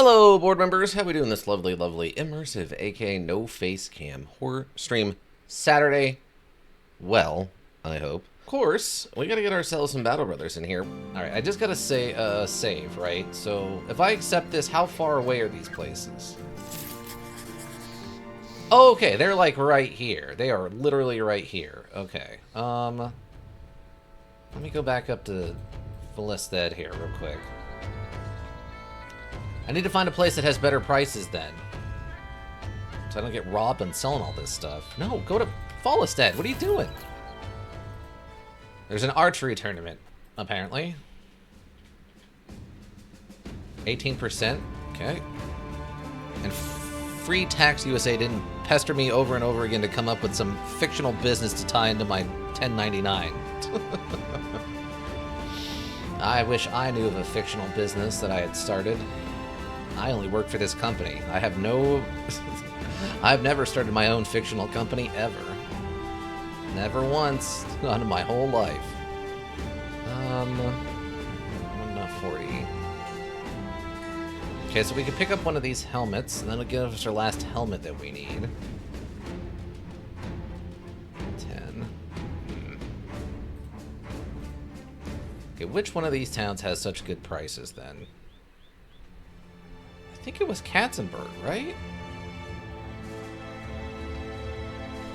Hello, board members. How we doing this lovely, lovely, immersive, aka no face cam horror stream Saturday? Well, I hope. Of course, we gotta get ourselves some Battle Brothers in here. All right, I just gotta say, save, right? So if I accept this, how far away are these places? Oh, okay, they're like right here. They are literally right here. Okay. Let me go back up to Philistad here real quick. I need to find a place that has better prices then. So I don't get robbed and selling all this stuff. No, go to Philistad. What are you doing? There's an archery tournament, apparently. 18%. Okay. And Free Tax USA didn't pester me over and over again to come up with some fictional business to tie into my 1099. I wish I knew of a fictional business that I had started. I only work for this company. I have no... I've never started my own fictional company, ever. Never once. Not in my whole life. 140. Okay, so we can pick up one of these helmets, and then it'll give us our last helmet that we need. 10. Okay, which one of these towns has such good prices, then? I think it was Katzenberg, right?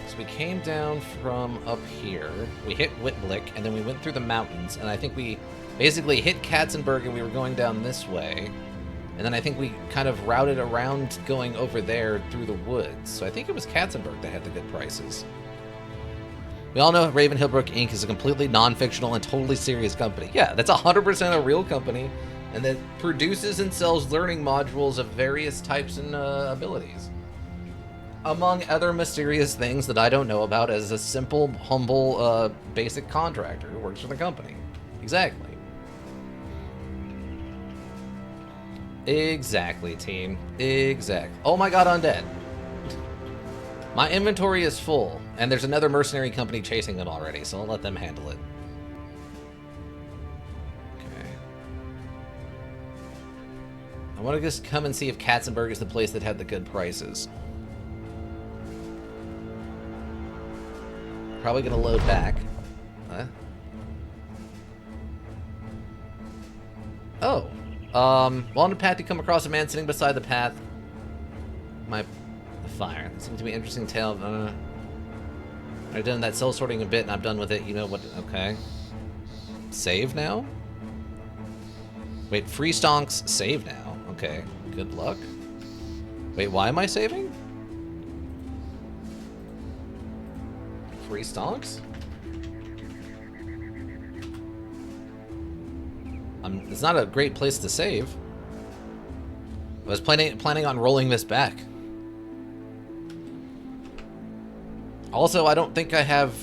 So we came down from up here. We hit Whitblick, and then we went through the mountains, and I think we basically hit Katzenberg, and we were going down this way. And then I think we kind of routed around going over there through the woods. So I think it was Katzenberg that had the good prices. We all know Ravenhillbrook Inc. is a completely non-fictional and totally serious company. Yeah, that's 100% a real company, and that produces and sells learning modules of various types and abilities. Among other mysterious things that I don't know about as a simple, humble, basic contractor who works for the company. Exactly. Exactly, team. Exactly. Oh my god, undead. My inventory is full, and there's another mercenary company chasing it already, so I'll let them handle it. Okay. I want to just come and see if Katzenberg is the place that had the good prices. Probably gonna load back. Huh? Oh. Well, on the path you come across a man sitting beside the path. The fire. That seems to be an interesting tale. I've done that cell sorting a bit and I'm done with it. You know what? Okay. Save now? Wait, free stonks, save now. Okay. Good luck. Wait, why am I saving? Free stonks? It's not a great place to save. I was planning on rolling this back. Also, I don't think I have...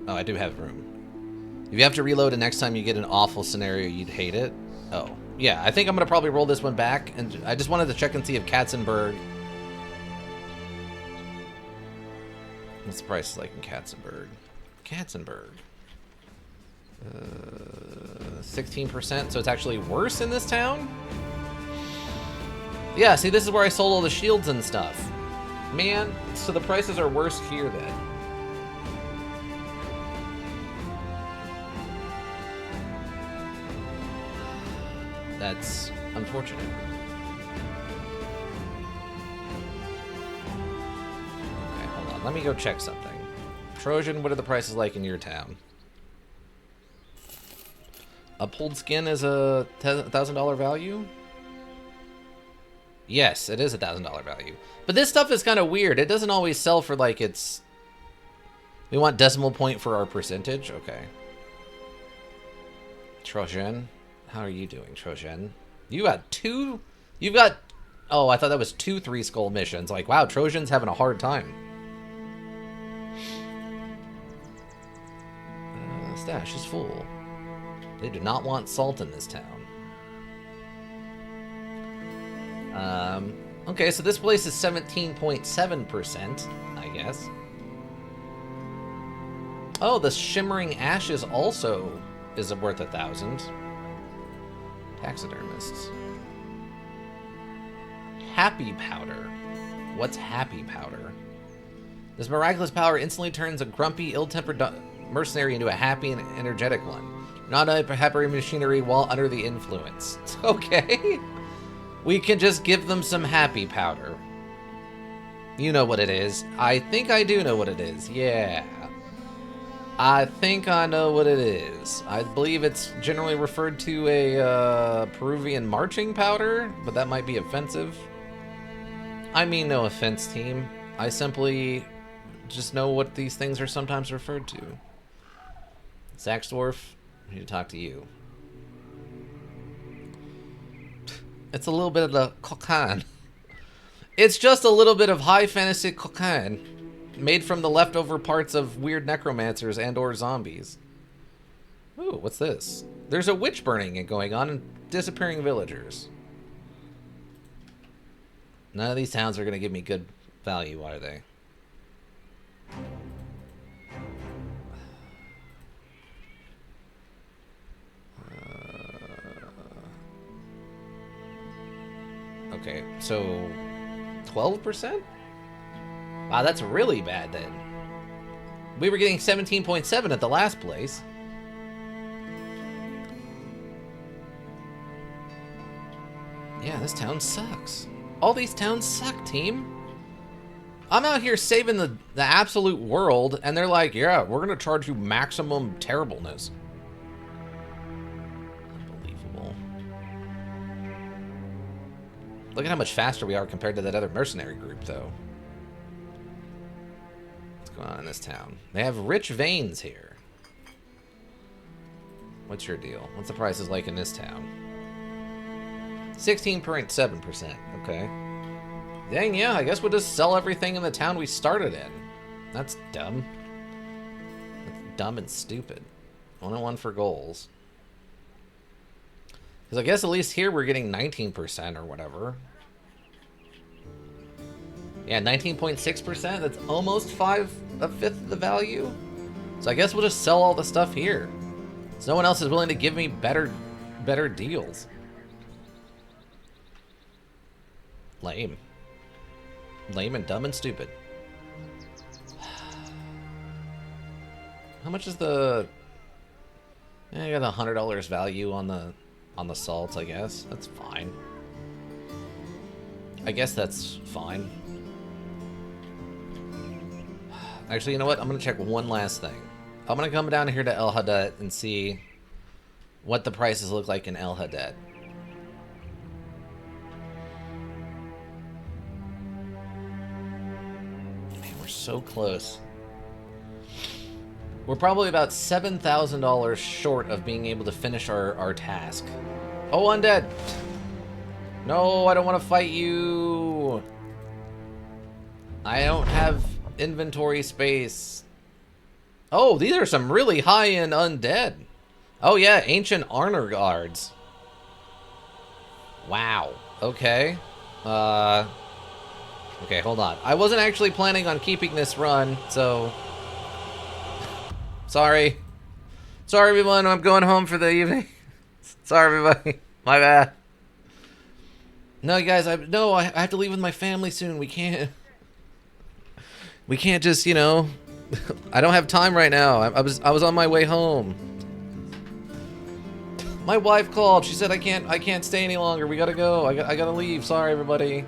Oh, I do have room. If you have to reload and next time you get an awful scenario, you'd hate it. Oh, yeah, I think I'm going to probably roll this one back. And I just wanted to check and see if Katzenberg... What's the price like in Katzenberg? Katzenberg. 16%, so it's actually worse in this town? Yeah, see, this is where I sold all the shields and stuff. Man, so the prices are worse here then. That's unfortunate. Okay, hold on. Let me go check something. Trojan, what are the prices like in your town? A pulled skin is a $1,000 value? Yes, it is a $1,000 value. But this stuff is kind of weird. It doesn't always sell for like it's... We want decimal point for our percentage? Okay. Trojan. How are you doing, Trojan? You got two... You've got... Oh, I thought that was 2 3-skull missions. Like, wow, Trojan's having a hard time. Stash is full. They do not want salt in this town. Okay, so this place is 17.7%, I guess. Oh, the Shimmering Ashes also is worth 1,000. Taxidermists. happy powder. What's happy powder? This miraculous power instantly turns a grumpy, ill-tempered mercenary into a happy and energetic one. Not a happy machinery while under the influence. Okay. We can just give them some happy powder. You know what it is. I think I do know what it is. Yeah. I think I know what it is. I believe it's generally referred to a Peruvian marching powder, but that might be offensive. I mean no offense, team. I simply just know what these things are sometimes referred to. Saxdorf, I need to talk to you. It's a little bit of the cocaine. It's just a little bit of high fantasy cocaine made from the leftover parts of weird necromancers and or zombies. Ooh, what's this? There's a witch burning going on and disappearing villagers. None of these towns are going to give me good value, are they? Okay, so 12%? Wow, that's really bad then. We were getting 17.7 at the last place. Yeah, this town sucks. All these towns suck, team. I'm out here saving the absolute world, and they're like, yeah, we're going to charge you maximum terribleness. Unbelievable. Look at how much faster we are compared to that other mercenary group, though. What's going on in this town? They have rich veins here. What's your deal? What's the prices like in this town? 16.7%. Okay. Dang, yeah, I guess we'll just sell everything in the town we started in. That's dumb. That's dumb and stupid. 101 for goals. Because I guess at least here we're getting 19% or whatever. Yeah, 19.6%. That's almost a fifth of the value. So I guess we'll just sell all the stuff here. So no one else is willing to give me better deals. Lame. Lame and dumb and stupid. How much is the... I got $100 value on the salts, I guess. That's fine. I guess that's fine. Actually, you know what? I'm going to check one last thing. I'm going to come down here to El Hadet and see what the prices look like in El Hadet. So close. We're probably about $7,000 short of being able to finish our task. Oh, undead! No, I don't want to fight you! I don't have inventory space. Oh, these are some really high-end undead. Oh yeah, ancient honor guards. Wow. Okay. Okay, hold on. I wasn't actually planning on keeping this run, so... Sorry. Sorry, everyone. I'm going home for the evening. Sorry, everybody. My bad. No, you guys, I have to leave with my family soon. We can't just, you know... I don't have time right now. I was on my way home. My wife called. She said I can't stay any longer. We gotta go. I gotta leave. Sorry, everybody.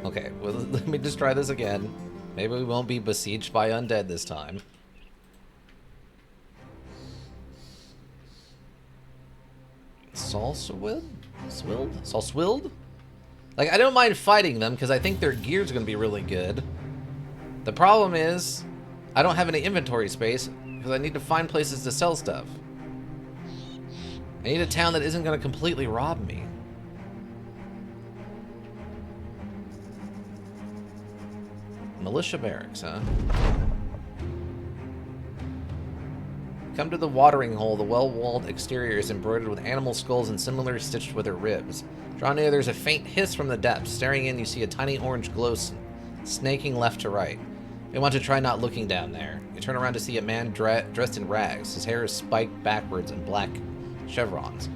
Okay, well, let me just try this again. Maybe we won't be besieged by undead this time. Salswilled? Salswilled? Like, I don't mind fighting them because I think their gear's gonna be really good. The problem is, I don't have any inventory space because I need to find places to sell stuff. I need a town that isn't going to completely rob me. Militia barracks, huh? Come to the watering hole. The well-walled exterior is embroidered with animal skulls and similarly stitched with their ribs. Draw near, there's a faint hiss from the depths. Staring in, you see a tiny orange glow snaking left to right. You want to try not looking down there. You turn around to see a man dressed in rags. His hair is spiked backwards in black chevrons.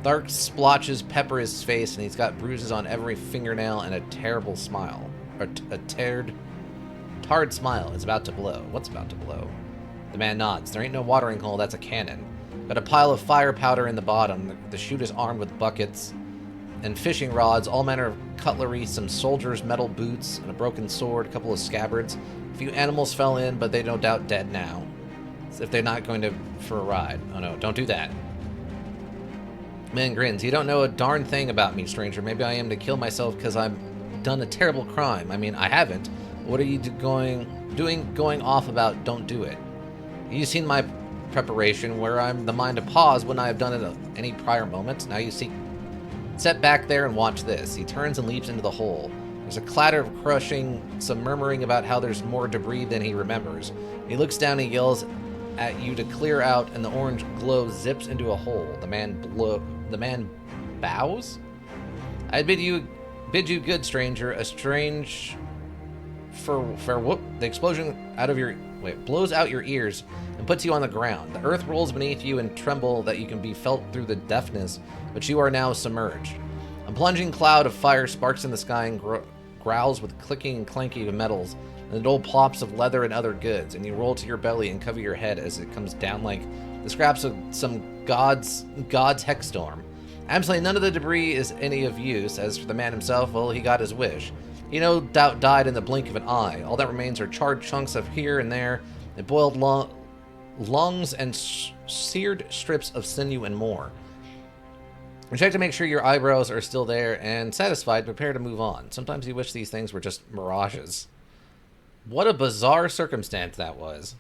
Dark splotches pepper his face, and he's got bruises on every fingernail and a terrible smile. A tarred smile is about to blow. What's about to blow? The man nods. There ain't no watering hole, that's a cannon. Got a pile of fire powder in the bottom. The chute is armed with buckets and fishing rods, all manner of cutlery, some soldiers' metal boots, and a broken sword, a couple of scabbards. A few animals fell in, but they're no doubt dead now. As if they're not going for a ride. Oh no, don't do that. Man grins. You don't know a darn thing about me, stranger. Maybe I am to kill myself because I've done a terrible crime. I mean, I haven't. What are you going off about? Don't do it. You've seen my preparation, where I'm the mind to pause when I have done it at any prior moment. Now you see. Set back there and watch this. He turns and leaps into the hole. There's a clatter of crushing, some murmuring about how there's more debris than he remembers. He looks down and yells at you to clear out, and the orange glow zips into a hole. The man bows? I bid you good, stranger. A strange for whoop. The explosion blows out your ears and puts you on the ground. The earth rolls beneath you and tremble that you can be felt through the deafness, but you are now submerged. A plunging cloud of fire sparks in the sky and growls with clicking and clanking of metals, and dull plops of leather and other goods, and you roll to your belly and cover your head as it comes down like the scraps of some god's hex storm. Absolutely none of the debris is any of use. As for the man himself, well, he got his wish. He no doubt died in the blink of an eye. All that remains are charred chunks of here and there, and boiled lungs and seared strips of sinew and more. Check to make sure your eyebrows are still there, and satisfied, prepare to move on. Sometimes you wish these things were just mirages. What a bizarre circumstance that was.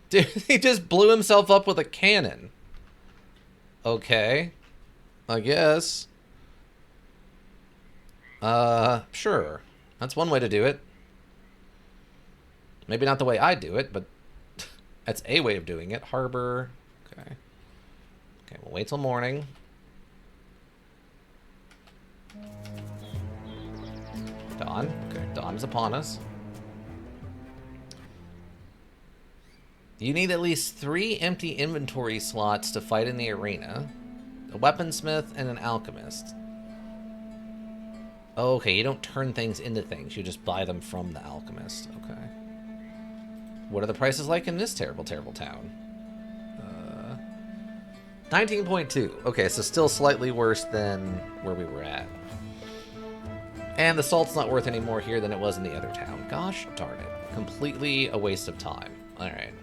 Dude, he just blew himself up with a cannon. Okay. I guess. Sure. That's one way to do it. Maybe not the way I do it, but that's a way of doing it. Harbor. Okay. Okay, we'll wait till morning. Dawn. Okay, dawn is upon us. You need at least 3 empty inventory slots to fight in the arena. A weaponsmith and an alchemist. Oh, okay, you don't turn things into things. You just buy them from the alchemist. Okay. What are the prices like in this terrible, terrible town? 19.2. Okay, so still slightly worse than where we were at. And the salt's not worth any more here than it was in the other town. Gosh darn it. Completely a waste of time. Alright.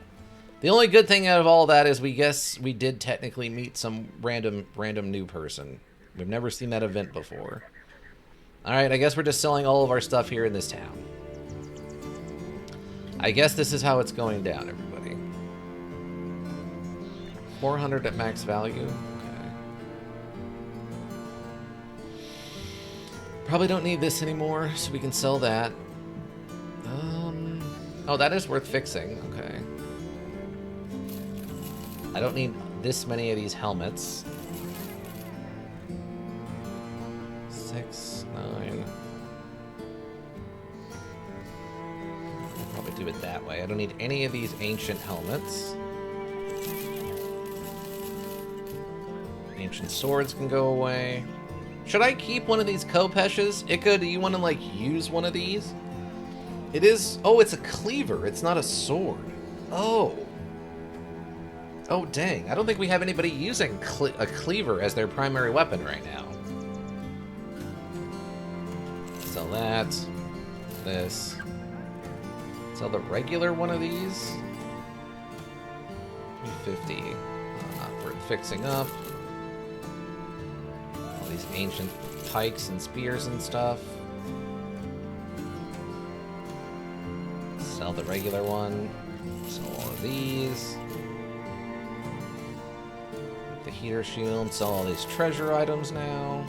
The only good thing out of all that is we guess we did technically meet some random new person. We've never seen that event before. Alright, I guess we're just selling all of our stuff here in this town. I guess this is how it's going down, everybody. 400 at max value. Okay. Probably don't need this anymore, so we can sell that. Oh, that is worth fixing. Okay. I don't need this many of these helmets. 6, 9. I'll probably do it that way. I don't need any of these ancient helmets. Ancient swords can go away. Should I keep one of these Kopeshes? Ika, do you want to, like, use one of these? It is... Oh, it's a cleaver. It's not a sword. Oh. Oh, dang. I don't think we have anybody using a cleaver as their primary weapon right now. Sell that. This. Sell the regular one of these. 350. Not worth fixing up. All these ancient pikes and spears and stuff. Sell the regular one. Sell all of these. The heater shield. Sell all these treasure items now.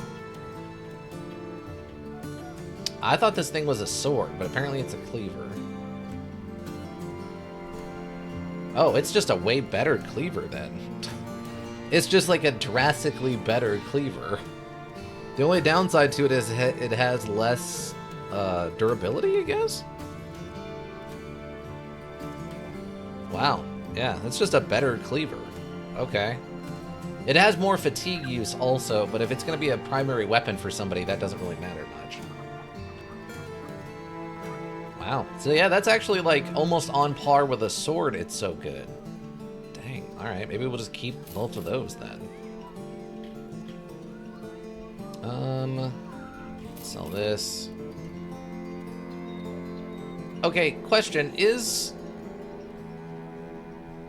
I thought this thing was a sword, but apparently it's a cleaver. Oh, it's just a way better cleaver then. It's just like a drastically better cleaver. The only downside to it is it has less durability, I guess? Wow. Yeah, that's just a better cleaver. Okay. It has more fatigue use also, but if it's going to be a primary weapon for somebody, that doesn't really matter much. Wow. So yeah, that's actually like almost on par with a sword. It's so good. Dang. All right. Maybe we'll just keep both of those then. Sell this. Okay, question. Is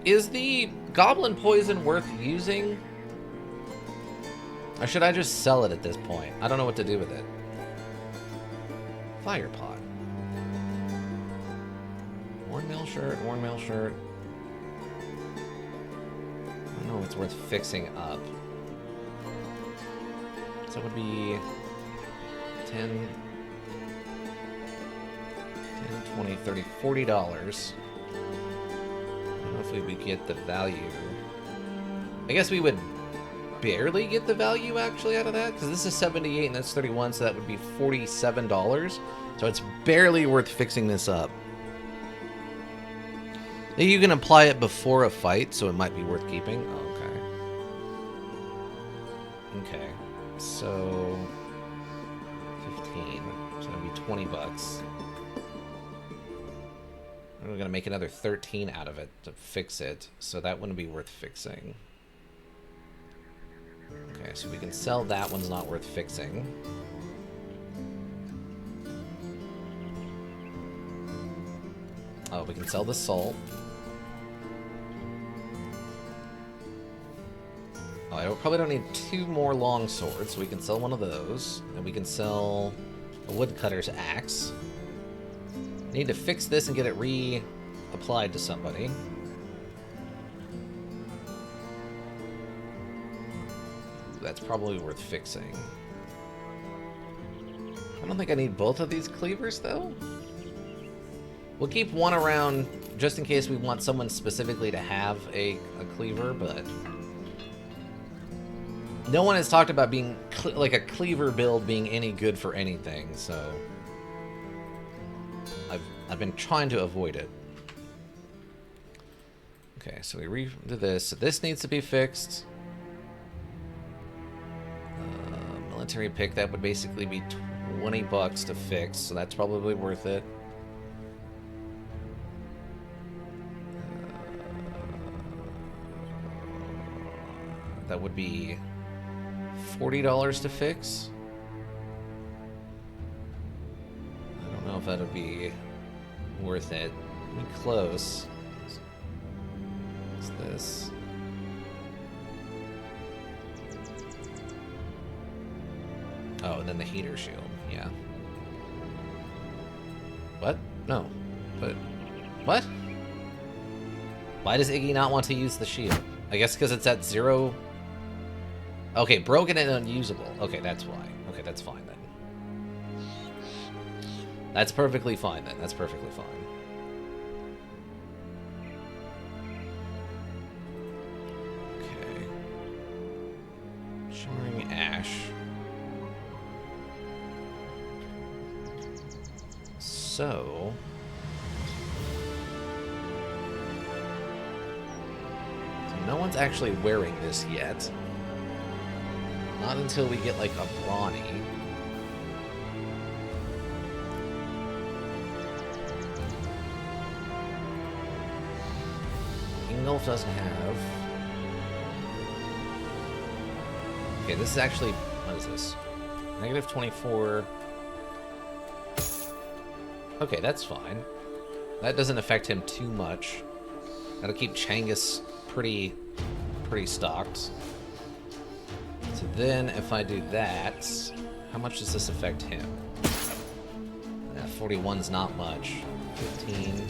the goblin poison worth using? Or should I just sell it at this point? I don't know what to do with it. Fire pot. Hornmail shirt. I don't know if it's worth fixing up. So it would be 10, 20, 30, $40. I don't know if we would get the value. I guess we would barely get the value actually out of that, because this is 78 and that's 31, so that would be $47. So it's barely worth fixing this up. You can apply it before a fight, so it might be worth keeping. Oh, okay. Okay. So 15. So that'd be $20. We're gonna make another 13 out of it to fix it, so that wouldn't be worth fixing. Okay, so we can sell that one's not worth fixing. Oh, we can sell the salt. Oh, I probably don't need 2 more long swords, so we can sell one of those. And we can sell a woodcutter's axe. I need to fix this and get it re-applied to somebody. That's probably worth fixing. I don't think I need both of these cleavers, though. We'll keep one around just in case we want someone specifically to have a cleaver, but no one has talked about being like a cleaver build being any good for anything, so I've been trying to avoid it. Okay, so we redo this. So this needs to be fixed. Military pick, that would basically be $20 to fix, so that's probably worth it. That would be $40 to fix. I don't know if that would be worth it. Be close. What's this? Oh, and then the heater shield. Yeah. What? No. But what? Why does Iggy not want to use the shield? I guess because it's at 0. Okay, broken and unusable. Okay, that's why. Okay, that's fine then. That's perfectly fine then. That's perfectly fine. Okay. Shimmering ash. So no one's actually wearing this yet. Not until we get like a brawny. Ingolf doesn't have. Okay, this is actually, what is this? Negative 24. Okay, that's fine. That doesn't affect him too much. That'll keep Changus pretty stocked. So then, if I do that, how much does this affect him? 41's not much. 15.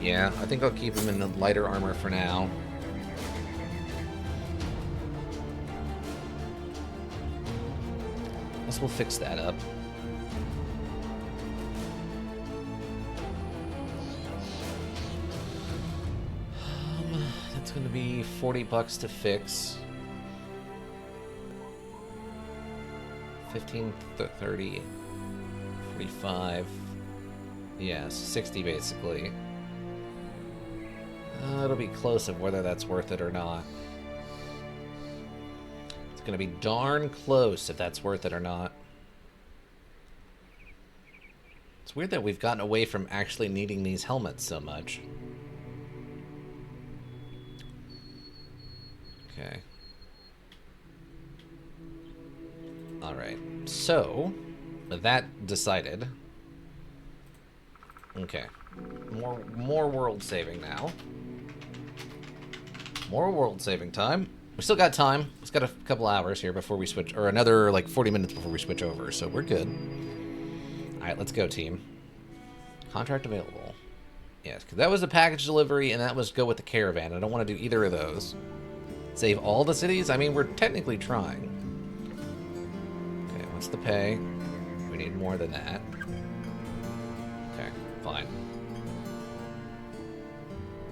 Yeah, I think I'll keep him in the lighter armor for now. Guess we'll fix that up. That's going to be $40 to fix. 15, 30, 45. Yeah, 60 basically. It'll be close of whether that's worth it or not. It's gonna be darn close if that's worth it or not. It's weird that we've gotten away from actually needing these helmets so much. Okay. Alright, so, with that decided... Okay. More world saving now. More world saving time. We still got time. We've got a couple hours here before we switch, or another like 40 minutes before we switch over, so we're good. Alright, let's go, team. Contract available. Yes, because that was the package delivery, and that was go with the caravan. I don't want to do either of those. Save all the cities? I mean, we're technically trying. Okay, what's the pay? We need more than that. Okay, fine.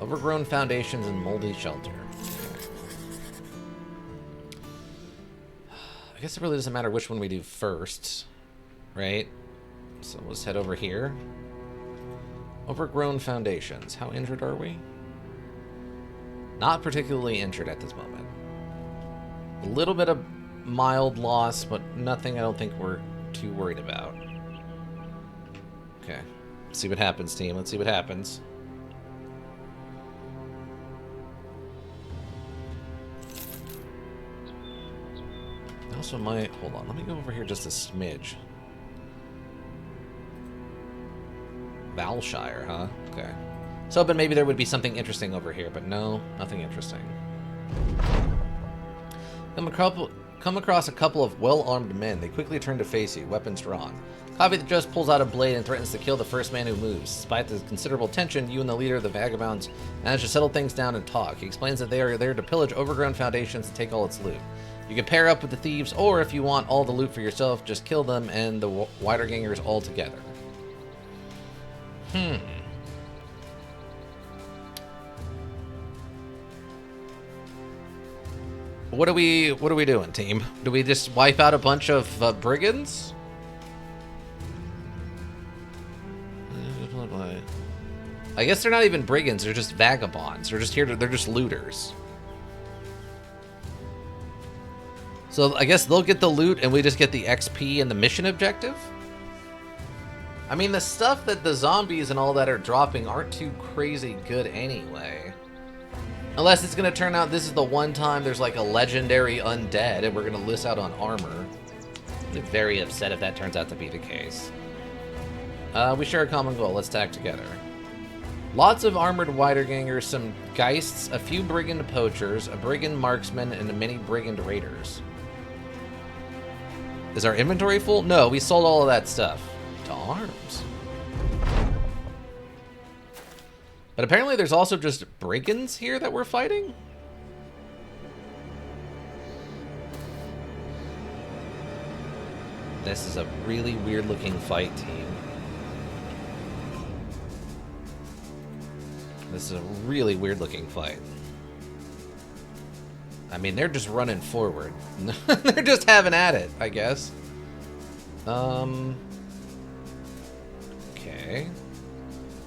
Overgrown foundations and moldy shelter. Okay. I guess it really doesn't matter which one we do first, right? So let's head over here. Overgrown foundations. How injured are we? Not particularly injured at this moment. A little bit of mild loss, but nothing I don't think we're too worried about. Okay. Let's see what happens, team. Let's see what happens. I also might... Hold on. Let me go over here just a smidge. Valshire, huh? Okay. So, but maybe there would be something interesting over here, but no, nothing interesting. Come across a couple of well-armed men. They quickly turn to face you, weapons drawn. Coffee that just pulls out a blade and threatens to kill the first man who moves. Despite the considerable tension, you and the leader of the vagabonds manage to settle things down and talk. He explains that they are there to pillage overgrown foundations and take all its loot. You can pair up with the thieves, or if you want all the loot for yourself, just kill them and the Widergangers all together. What are we doing, team? Do we just wipe out a bunch of brigands? I guess they're not even brigands, they're just vagabonds. They're just here to, they're just looters. So I guess they'll get the loot and we just get the XP and the mission objective? I mean, the stuff that the zombies and all that are dropping aren't too crazy good anyway. Unless it's going to turn out this is the one time there's like a legendary undead and we're going to list out on armor. I'd be very upset if that turns out to be the case. We share a common goal. Let's tack together. Lots of armored Widergangers, some Geists, a few brigand poachers, a brigand marksman, and many brigand raiders. Is our inventory full? No, we sold all of that stuff. To arms. But apparently there's also just brigands here that we're fighting? This is a really weird looking fight, team. This is a really weird looking fight. I mean, they're just running forward. They're just having at it, I guess. Okay.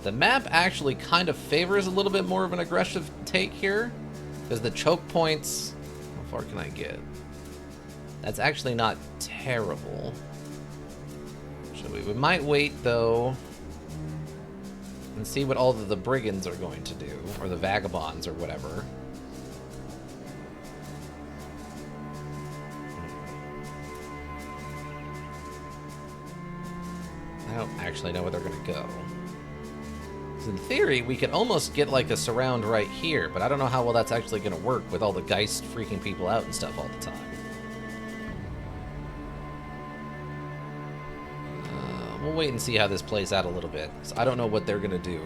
The map actually kind of favors a little bit more of an aggressive take here, because the choke points... How far can I get? That's actually not terrible. So we might wait, though, and see what all of the brigands are going to do, or the vagabonds, or whatever. I don't actually know where they're going to go. In theory, we could almost get like a surround right here, but I don't know how well that's actually going to work with all the Geist freaking people out and stuff all the time. We'll wait and see how this plays out a little bit. So I don't know what they're going to do.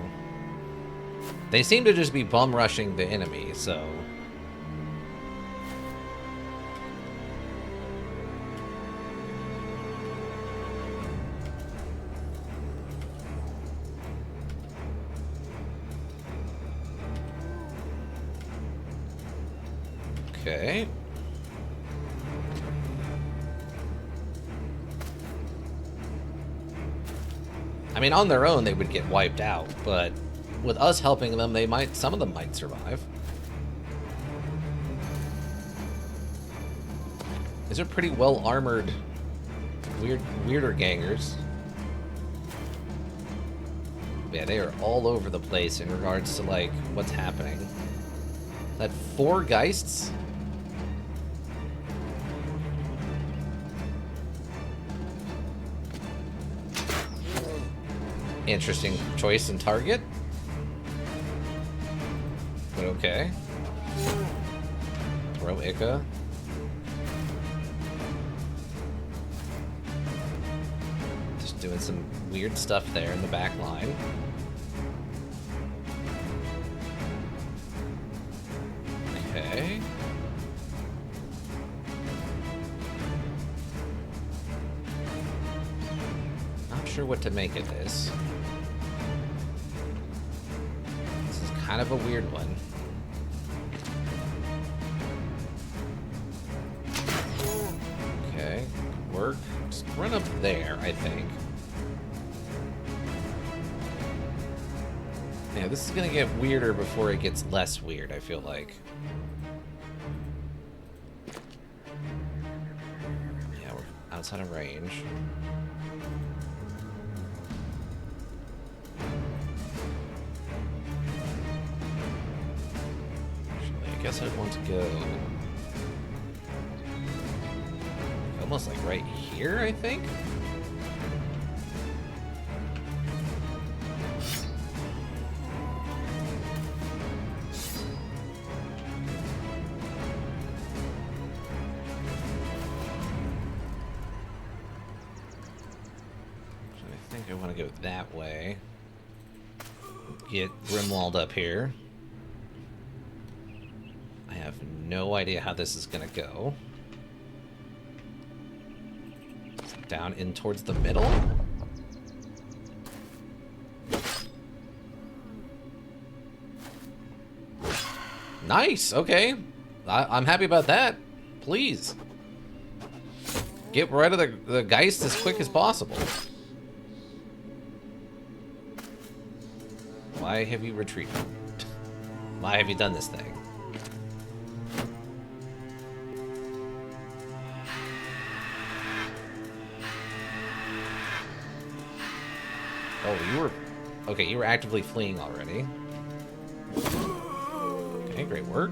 They seem to just be bum rushing the enemy, so... Okay. I mean, on their own, they would get wiped out, but with us helping them, some of them might survive. These are pretty well-armored, weirder gangers. Yeah, they are all over the place in regards to, like, what's happening. That 4 Geists? Interesting choice in target. But okay. Throw Ica. Just doing some weird stuff there in the back line. Okay. Not sure what to make of this. This is kind of a weird one. Okay, work. Just run up there, I think. Yeah, this is gonna get weirder before it gets less weird, I feel like. Yeah, we're outside of range. Actually, I guess I'd want to go almost like right here, I think. I want to go that way. Get Grimwald up here. I have no idea how this is going to go. Down in towards the middle. Nice, okay. I'm happy about that. Please. Get rid of the Geist as quick as possible. Why have you retreated? Why have you done this thing? Oh, you were... Okay, you were actively fleeing already. Okay, great work.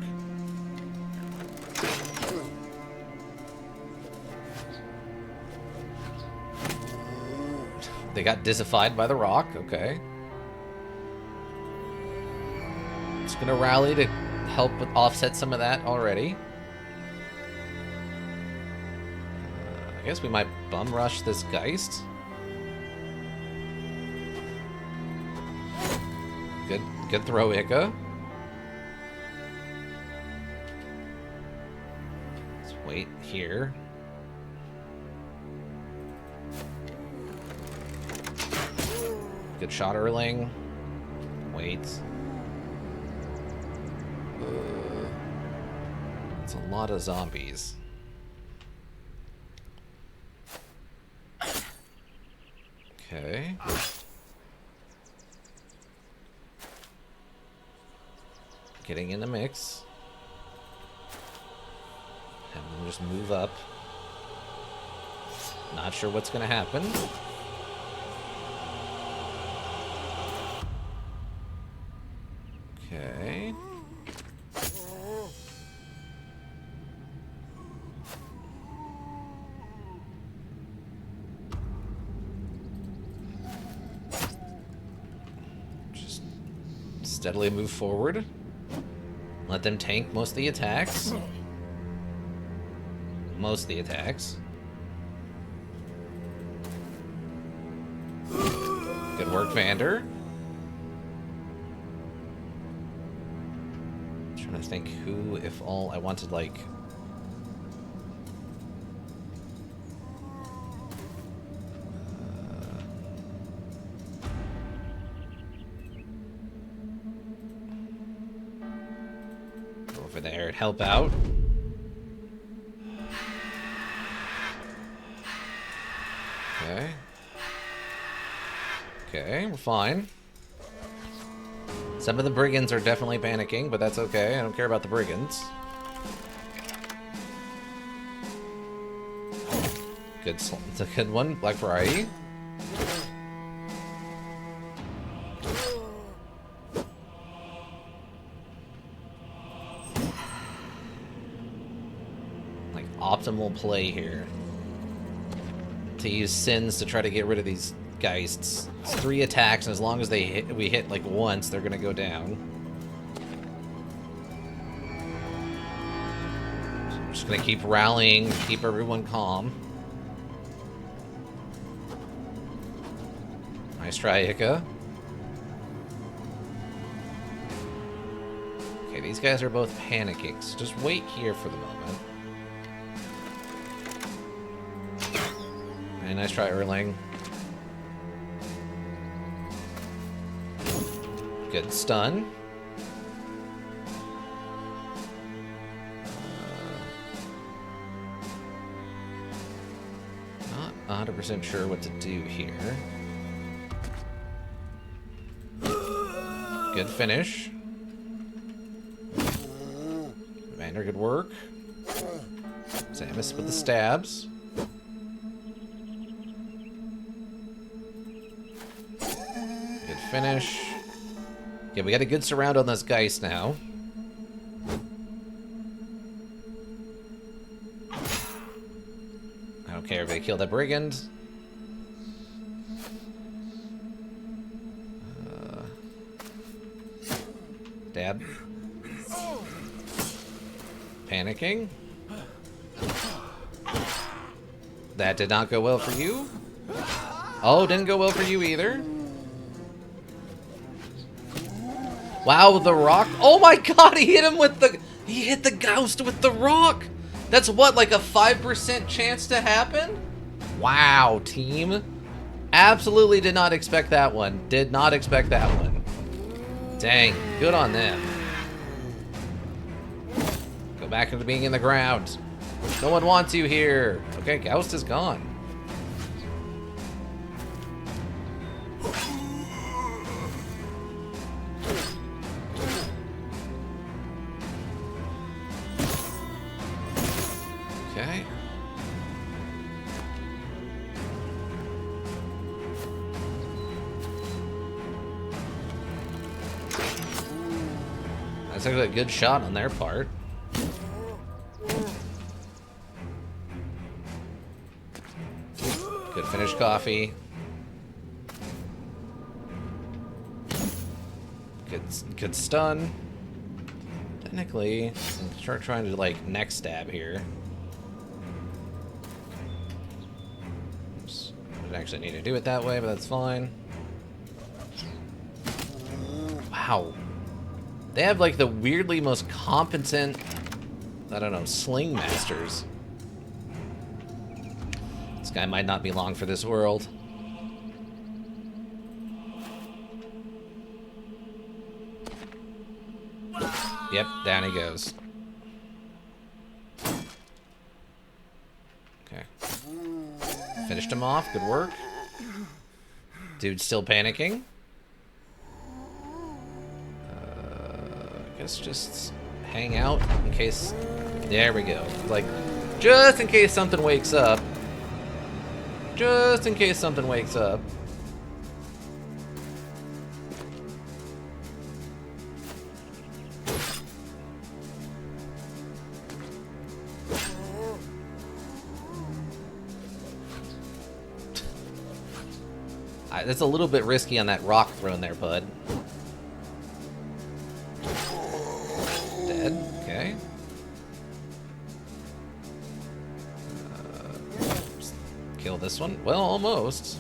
They got dissified by the rock, okay. Just gonna rally to help with offset some of that already. I guess we might bum rush this Geist. Good throw, Ica. Let's wait here. Good shot, Erling. Wait. It's a lot of zombies. Okay. Getting in the mix. Have them just move up. Not sure what's gonna happen. Okay. Just steadily move forward. Let them tank most of the attacks. Most of the attacks. Good work, Vander. I'm trying to think who, if all, I wanted, like... over there and help out. Okay. Okay, we're fine. Some of the brigands are definitely panicking, but that's okay. I don't care about the brigands. Good, it's a good one. Black variety. Like optimal play here. To use sins to try to get rid of these geists. It's 3 attacks, and as long as we hit like once, they're gonna go down. So I'm just gonna keep rallying, keep everyone calm. Nice try, Ika. Okay, these guys are both panicking, so just wait here for the moment. Okay, nice try, Erling. Good stun. Not 100% sure what to do here. Good finish. Vander, good work. Samus with the stabs. Good finish. Okay, we got a good surround on this Geist now. I don't care, everybody kill that brigand. Dab. Panicking. That did not go well for you. Oh, didn't go well for you either. Wow, the rock. Oh my god, he hit him with the... He hit the Ghost with the rock. That's what, like a 5% chance to happen? Wow, team. Absolutely did not expect that one. Did not expect that one. Dang, good on them. Go back into being in the ground. No one wants you here. Okay, Ghost is gone. Okay. That's actually a good shot on their part. Good finish, Coffee. Good stun. Technically, I'm start trying to like neck stab here. Oops. I didn't actually need to do it that way, but that's fine. Wow. They have like the weirdly most competent, I don't know, sling masters. This guy might not be long for this world. Yep, down he goes. Okay. Finished him off, good work. Dude's still panicking. Guess just hang out in case... There we go. Like, just in case something wakes up. Just in case something wakes up. That's a little bit risky on that rock thrown there, bud. Dead. Okay. Kill this one. Well, almost.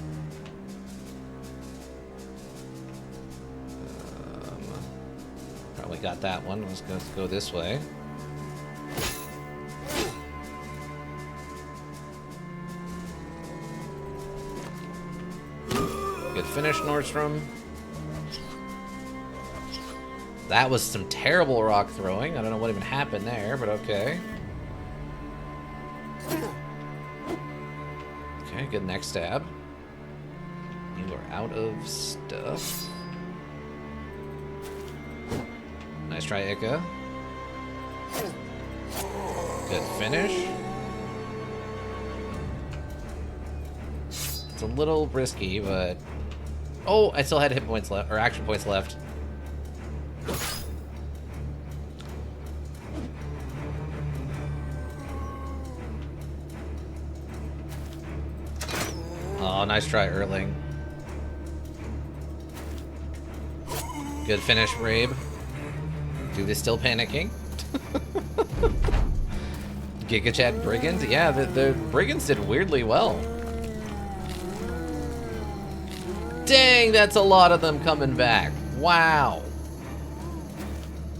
Probably got that one. Let's go this way. Good finish, Nordstrom. That was some terrible rock throwing. I don't know what even happened there, but okay. Okay, good neck stab. You are out of stuff. Nice try, Ika. Good finish. It's a little risky, but... Oh, I still had hit points left, or action points left. Oh, nice try, Erling. Good finish, Rabe. Dude is still panicking. Giga Chat Brigands? Yeah, the Brigands did weirdly well. Dang, that's a lot of them coming back. Wow.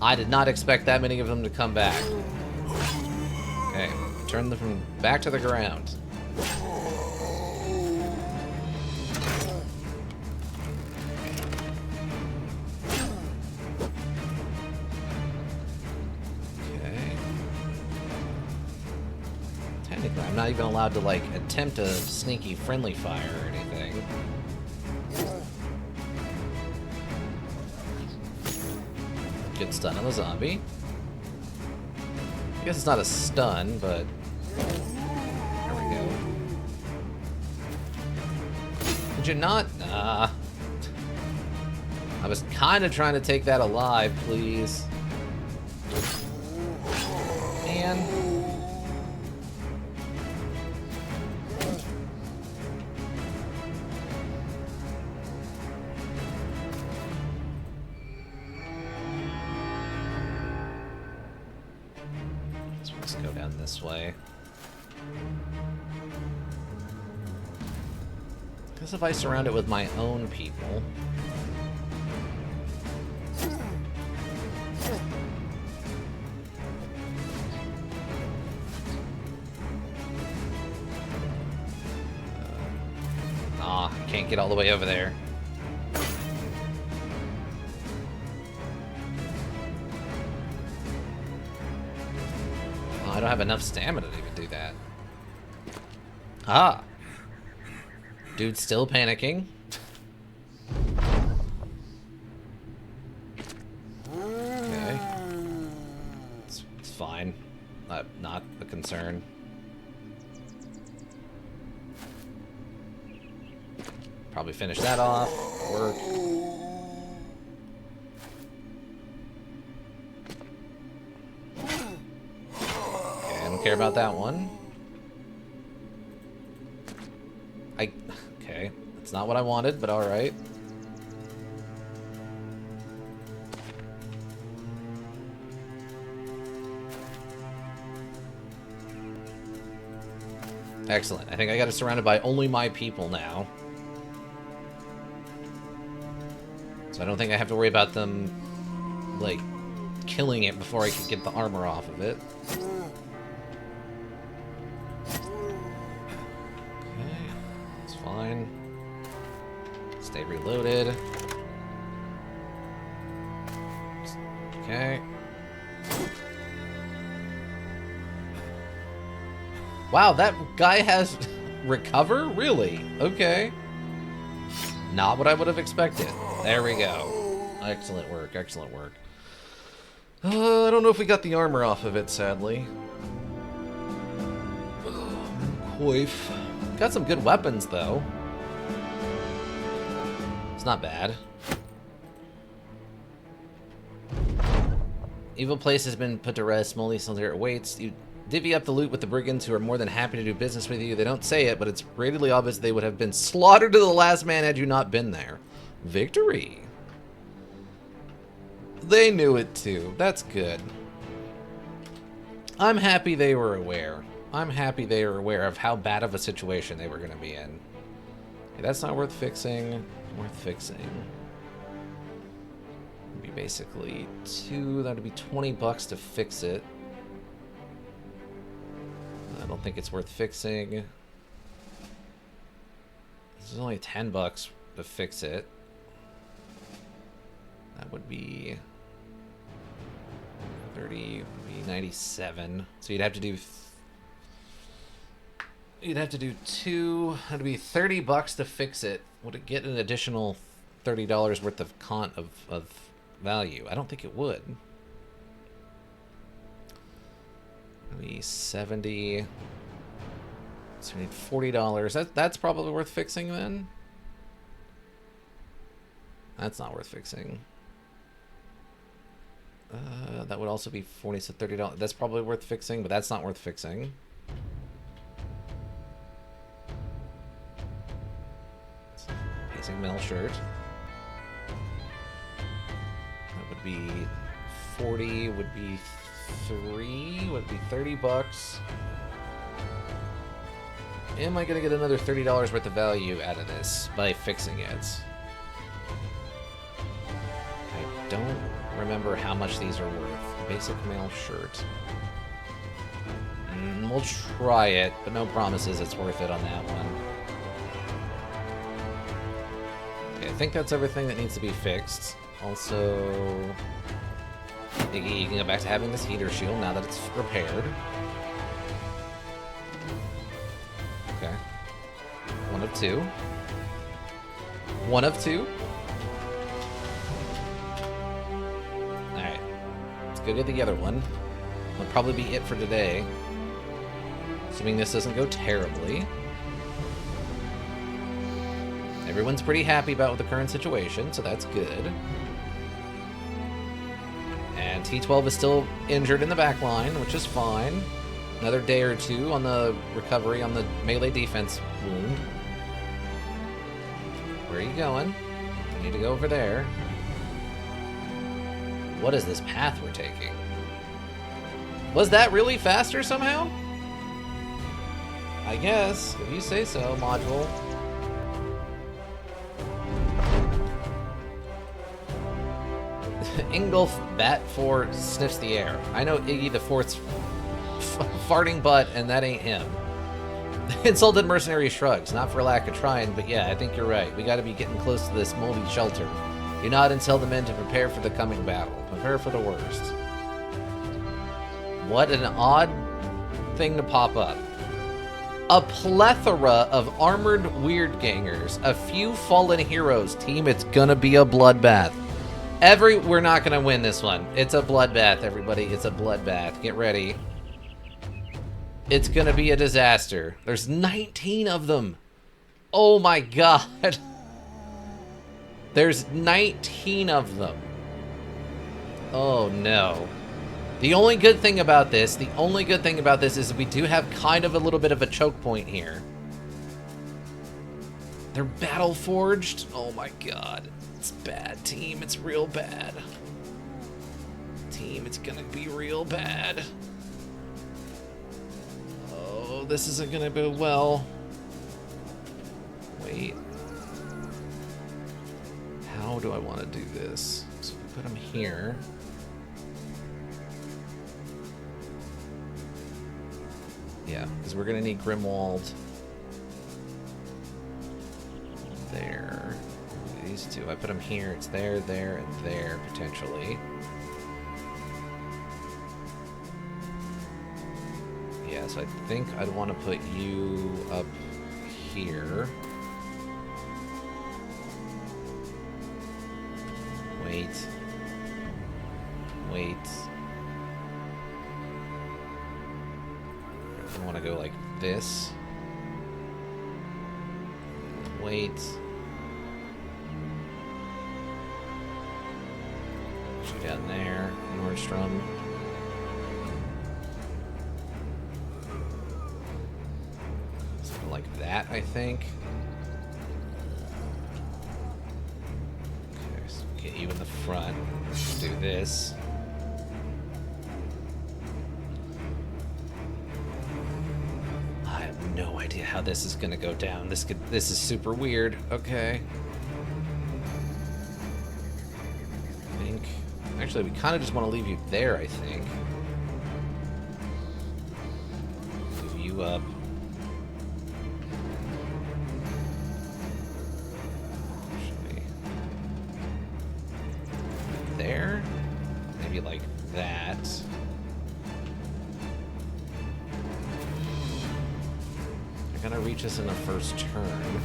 I did not expect that many of them to come back. Okay, turn them back to the ground. I'm not even allowed to, like, attempt a sneaky friendly fire or anything. Good stun on the zombie. I guess it's not a stun, but... There we go. Did you not? Nah. I was kind of trying to take that alive, please. Man. Let's go down this way. Because if I surround it with my own people... can't get all the way over there. I don't have enough stamina to even do that. Ah! Dude's still panicking. Okay. It's fine. Not a concern. Probably finish that off. Work. Care about that one. Okay, that's not what I wanted, but alright. Excellent. I think I got it surrounded by only my people now. So I don't think I have to worry about them, like, killing it before I can get the armor off of it. Fine. Stay reloaded. Okay. Wow, that guy has recover? Really? Okay. Not what I would have expected. There we go. Excellent work, excellent work. I don't know if we got the armor off of it, sadly. Coif. Got some good weapons, though. It's not bad. Evil place has been put to rest. Molly still here awaits. You divvy up the loot with the brigands who are more than happy to do business with you. They don't say it, but it's readily obvious they would have been slaughtered to the last man had you not been there. Victory. They knew it too. That's good. I'm happy they were aware. I'm happy they were aware of how bad of a situation they were going to be in. Okay, that's not worth fixing. Worth fixing. It'd be basically that would be 20 bucks to fix it. I don't think it's worth fixing. This is only 10 bucks to fix it. That would be 30, would be 97. So you'd have to do You'd have to do 2. It'd be $30 to fix it. Would it get an additional $30 worth of value? I don't think it would. It'd be 70. So we need $40. That's probably worth fixing then. That's not worth fixing. That would also be 40, so $30. That's probably worth fixing, but that's not worth fixing. Basic metal shirt. That would be 40. Would be 3. Would be $30. Am I gonna get another $30 worth of value out of this by fixing it? I don't remember how much these are worth. Basic male shirt. We'll try it, but no promises it's worth it on that one. Okay, I think that's everything that needs to be fixed. Also, you can go back to having this heater shield now that it's repaired. Okay. 1 of 2. 1 of 2. Alright. Let's go get the other one. That'll probably be it for today. Assuming this doesn't go terribly. Everyone's pretty happy about the current situation, so that's good. And T12 is still injured in the back line, which is fine. Another day or 2 on the recovery on the melee defense wound. Where are you going? I need to go over there. What is this path we're taking? Was that really faster somehow? I guess, if you say so, module. Ingolf Bat 4 sniffs the air. I know Iggy the Fourth's farting butt, and that ain't him. Insulted mercenary shrugs, not for lack of trying, but yeah, I think you're right. We gotta be getting close to this moldy shelter. Do not tell the men to prepare for the coming battle. Prepare for the worst. What an odd thing to pop up. A plethora of armored weird gangers. A few fallen heroes. Team, it's gonna be a bloodbath. We're not gonna win this one. It's a bloodbath, everybody. It's a bloodbath. Get ready. It's gonna be a disaster. There's 19 of them. Oh my god. There's 19 of them. Oh no. The only good thing about this is we do have kind of a little bit of a choke point here. They're battle forged. Oh my god. It's bad, team. It's real bad. Team, it's gonna be real bad. Oh, this isn't gonna go well. Wait. How do I want to do this? So we put them here. Yeah, because we're gonna need Grimwald there. These two, I put them here. It's there, there, and there, potentially. Yeah, so I think I'd want to put you up here. Wait. Wait. I want to go like this. Wait. Shoot down there, Nordstrom. Something like that, I think. Okay, so get you in the front. Let's do this. I have no idea how this is gonna go down. This is super weird. Okay. Actually, we kind of just want to leave you there, I think. Move you up. Actually, there? Maybe like that. reach us in the first turn.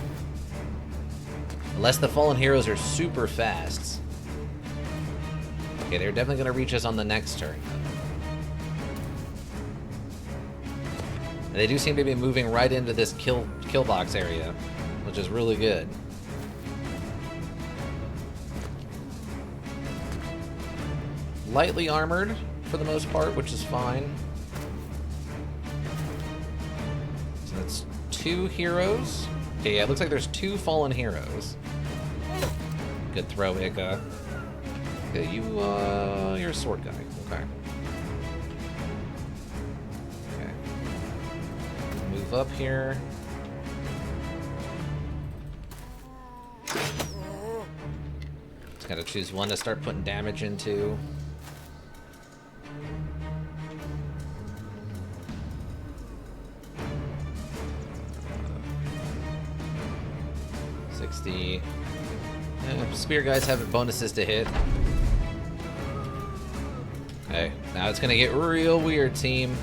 Unless the fallen heroes are super fast. Okay, they're definitely going to reach us on the next turn. And they do seem to be moving right into this kill box area, which is really good. Lightly armored for the most part, which is fine. So that's 2 heroes. Okay, yeah, it looks like there's 2 fallen heroes. Good throw, Ika. Okay, you're a sword guy. Okay. Okay. Move up here. Just gotta choose one to start putting damage into. Spear guys have bonuses to hit. Okay, now it's gonna get real weird, team.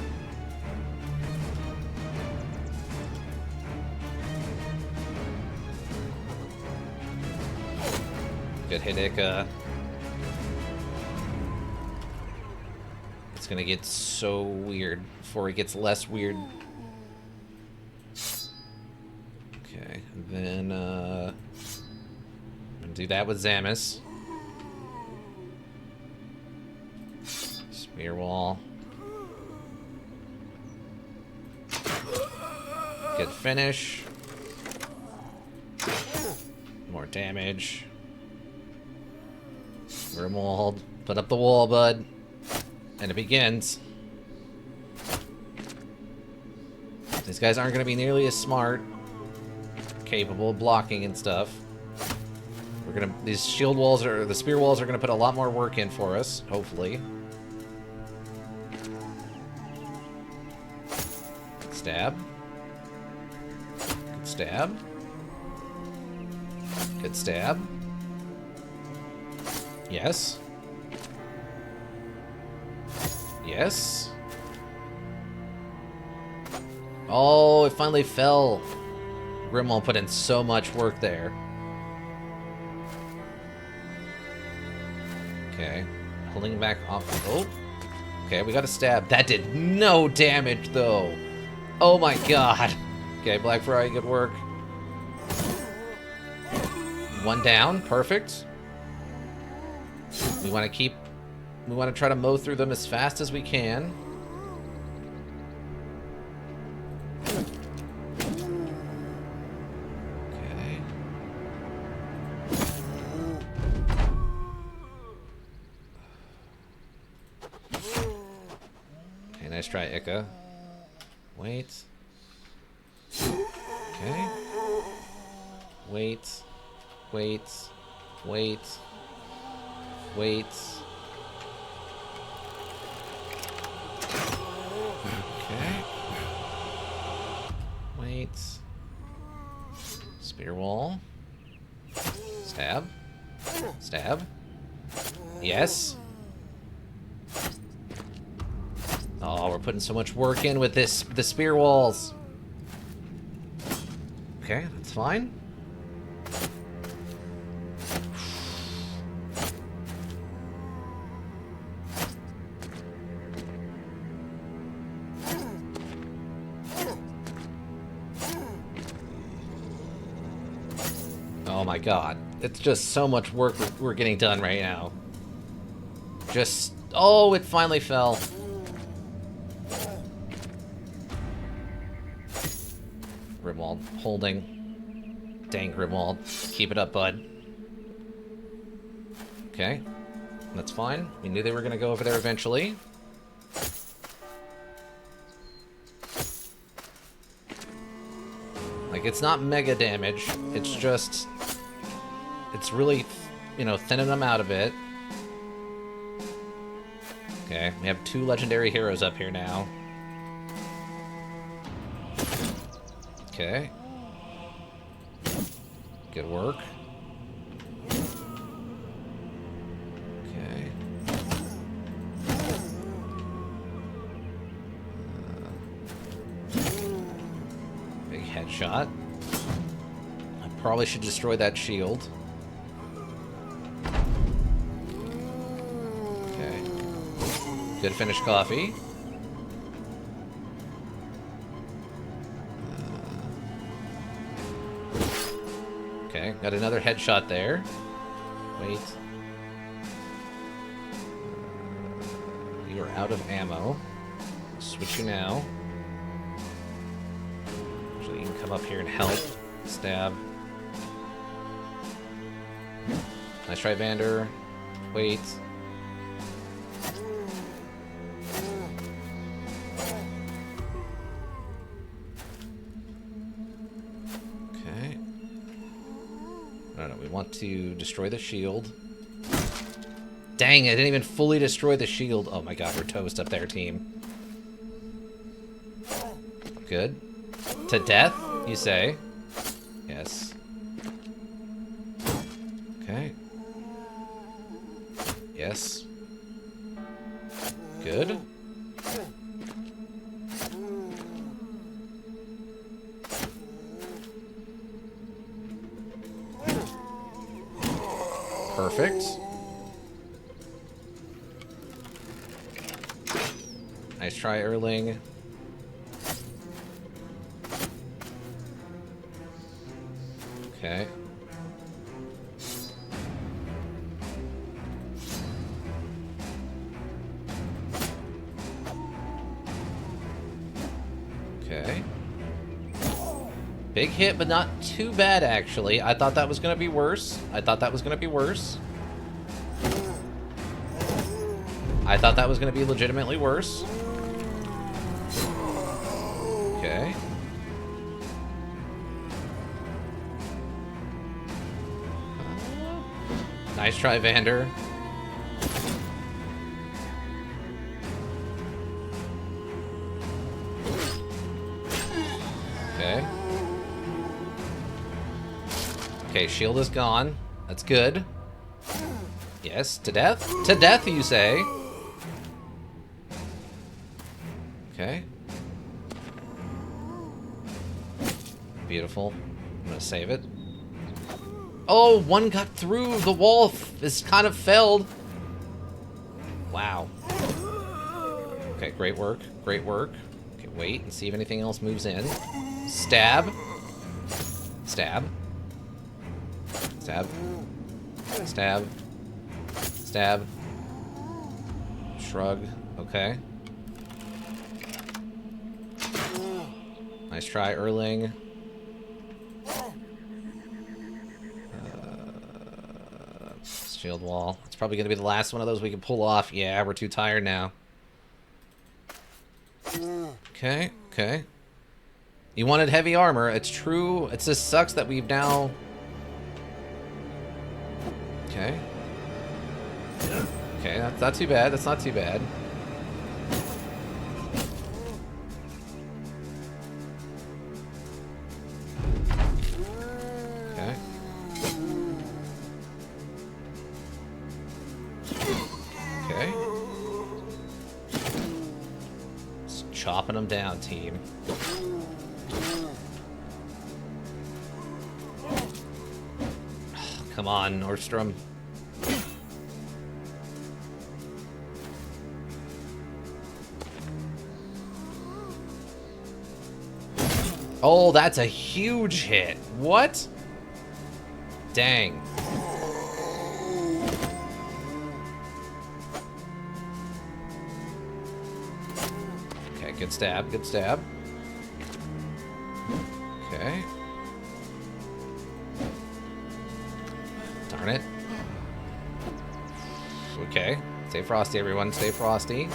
Good hit, Ika. It's gonna get so weird before it gets less weird. Okay, and then I'm gonna do that with Zamus. Spear wall. Good finish. More damage. Grimwald. Put up the wall, bud. And it begins. These guys aren't going to be nearly as smart. Capable of blocking and stuff. These shield walls or the spear walls are going to put a lot more work in for us, hopefully. Stab. Good stab. Good stab. Yes. Yes. Oh, it finally fell. Grimwald put in so much work there. Okay. Holding back off. Oh. Okay, we got a stab. That did no damage, though. Oh my god. Okay, Black Friday, good work. One down. Perfect. We want to try to mow through them as fast as we can. Okay. Okay, nice try, Ika. Wait. Okay. Wait. Wait. Wait. Wait. Okay. Wait. Spear wall. Stab. Stab. Yes. Oh, we're putting so much work in with the spear walls. Okay, that's fine. Oh my god. It's just so much work we're getting done right now. Just... Oh, it finally fell. Grimwald holding. Dang, Grimwald. Keep it up, bud. Okay. That's fine. We knew they were going to go over there eventually. Like, it's not mega damage. It's just... It's really, you know, thinning them out a bit. Okay, we have 2 legendary heroes up here now. Okay. Good work. Okay. Big headshot. I probably should destroy that shield. Okay. Good finished coffee. Okay, got another headshot there. Wait. You are out of ammo. Switch you now. Actually, you can come up here and help. Stab. Nice try, Vander. Wait. Okay. No, we want to destroy the shield. Dang, I didn't even fully destroy the shield. Oh my god, we're toast up there, team. Good. To death, you say? Yes. Okay. Yes. Good. Perfect. Nice try, Erling. Okay. Okay. Big hit, but not too bad, actually. I thought that was going to be worse. I thought that was going to be worse. I thought that was going to be legitimately worse. Okay. Nice try, Vander. Okay. Okay, shield is gone. That's good. Yes, to death? To death, you say? Okay. Beautiful. I'm gonna save it. Oh, one got through. The wall is kind of felled. Wow. Okay, great work. Great work. Okay, wait and see if anything else moves in. Stab. Stab. Stab. Stab. Stab. Shrug. Okay. Nice try, Erling. Shield wall. It's probably going to be the last one of those we can pull off. Yeah, we're too tired now. Okay, okay. You wanted heavy armor. It's true. It just sucks that we've now... Okay. Okay, that's not too bad. That's not too bad. Okay. Okay. Just chopping them down, team. Come on, Nordstrom. Oh, that's a huge hit. What? Dang. Okay, good stab, good stab. Okay. Darn it. Okay. Stay frosty, everyone. Stay frosty.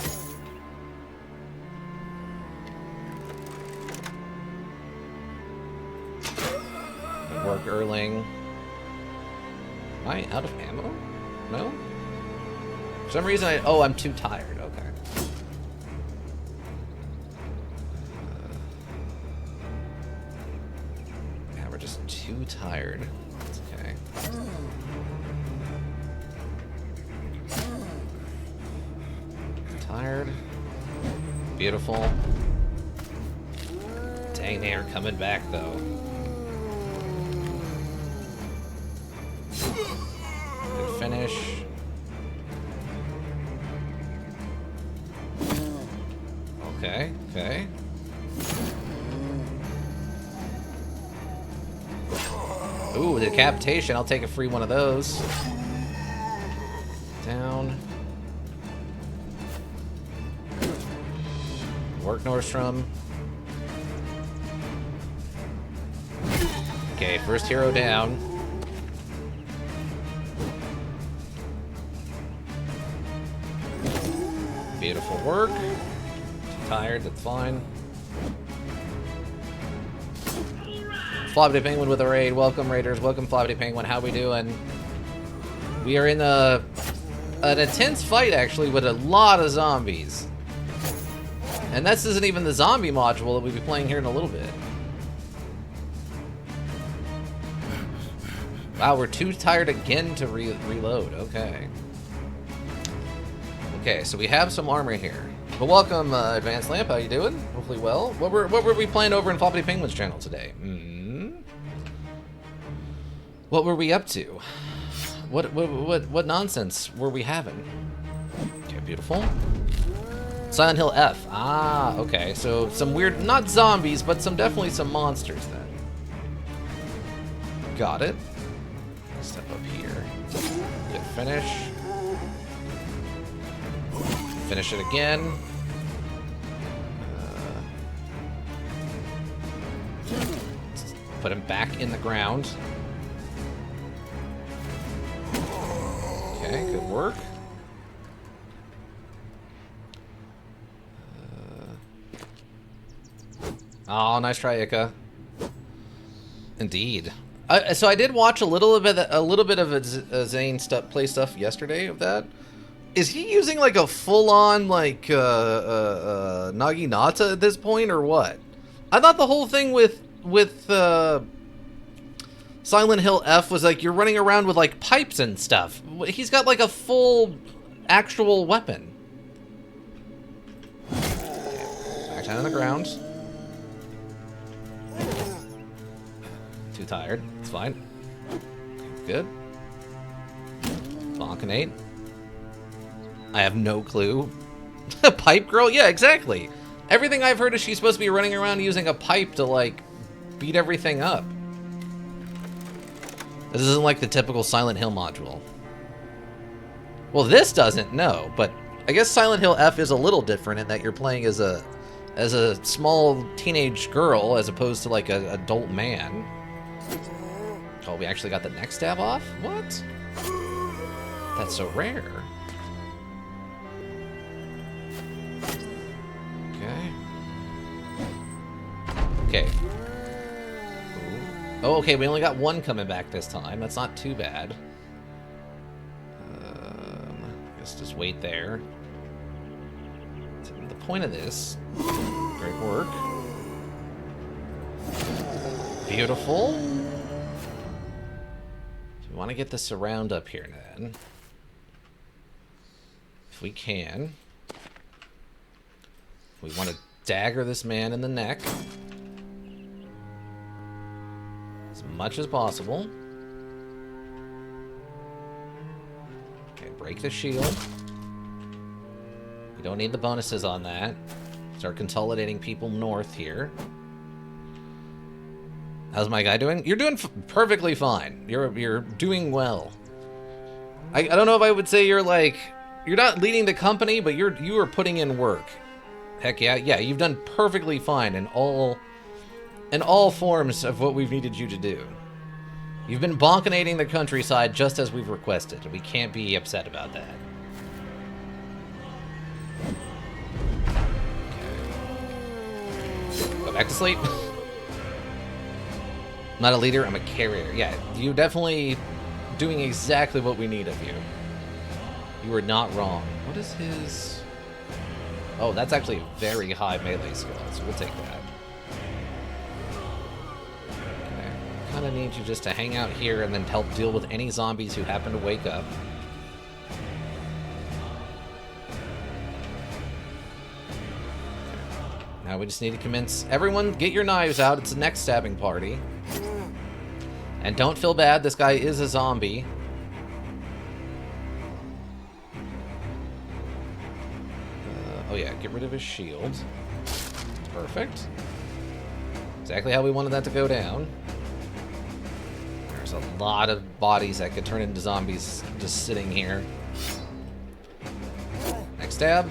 Good work, Erling. Am I out of ammo? No? For some reason oh, I'm too tired. Okay. Yeah, we're just too tired. It's okay. Tired. Beautiful. Dang, they are coming back, though. Good finish. Okay, okay. Ooh, decapitation. I'll take a free one of those. Down. Work, Nordstrom. Okay, first hero down. Beautiful work. Tired, that's fine. Floppity Penguin with a raid. Welcome, Raiders. Welcome, Floppity Penguin. How we doing? We are in an intense fight, actually, with a lot of zombies. And this isn't even the zombie module that we'll be playing here in a little bit. Wow, we're too tired again to reload. Okay. Okay, so we have some armor here. But welcome, Advanced Lamp. How you doing? Hopefully well. What were we playing over in Floppity Penguin's channel today? What were we up to? What nonsense were we having? Okay, beautiful. Silent Hill F. Ah, okay. So some weird, not zombies, but definitely some monsters then. Got it. Step up here. Good finish. Finish it again. Put him back in the ground. Okay, good work. Oh, nice try, Ika. Indeed. So I did watch a little bit of Zane play stuff yesterday of that. Is he using like a full-on like Naginata at this point, or what? I thought the whole thing with Silent Hill F was like you're running around with like pipes and stuff. He's got like a full actual weapon. Back down on the ground. Too tired. It's fine. Good. Bonkinate. I have no clue. Pipe girl? Yeah, exactly. Everything I've heard is she's supposed to be running around using a pipe to, like, beat everything up. This isn't like the typical Silent Hill module. Well, this doesn't, no, but I guess Silent Hill F is a little different in that you're playing as a small teenage girl as opposed to like an adult man. Oh, we actually got the neck stab off? What? That's so rare. Okay. Okay. Ooh. Oh, okay, we only got one coming back this time. That's not too bad. I guess just wait there. The point of this. Great work. Beautiful. So we want to get the surround up here then. If we can. We want to dagger this man in the neck. As much as possible. Okay, break the shield. We don't need the bonuses on that. Start consolidating people north here. How's my guy doing? You're doing perfectly fine. You're doing well. I don't know if I would say you're like you're not leading the company, but you are putting in work. Heck yeah, yeah. You've done perfectly fine in all forms of what we've needed you to do. You've been bonkinating the countryside just as we've requested. We can't be upset about that. Go back to sleep. I'm not a leader, I'm a carrier. Yeah, you're definitely doing exactly what we need of you. You are not wrong. What is his... Oh, that's actually a very high melee skill, so we'll take that. Okay. Kind of need you just to hang out here and then help deal with any zombies who happen to wake up. Now we just need to commence. Everyone, get your knives out. It's the next stabbing party. And don't feel bad. This guy is a zombie. Oh yeah, get rid of his shield. Perfect. Exactly how we wanted that to go down. There's a lot of bodies that could turn into zombies just sitting here. Next stab.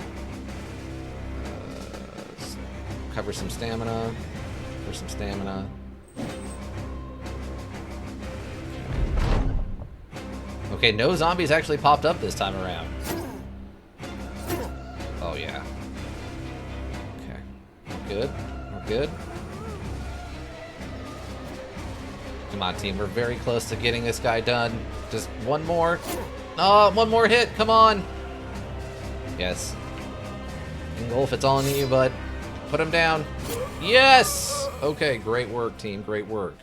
Cover some stamina. For some stamina. Okay, no zombies actually popped up this time around. Oh yeah. Okay. We're good. We're good. Come on, team. We're very close to getting this guy done. Just one more. Oh, one more hit. Come on. Yes. Ingolf, it's all on you, bud. Put him down. Yes! Okay, great work, team. Great work.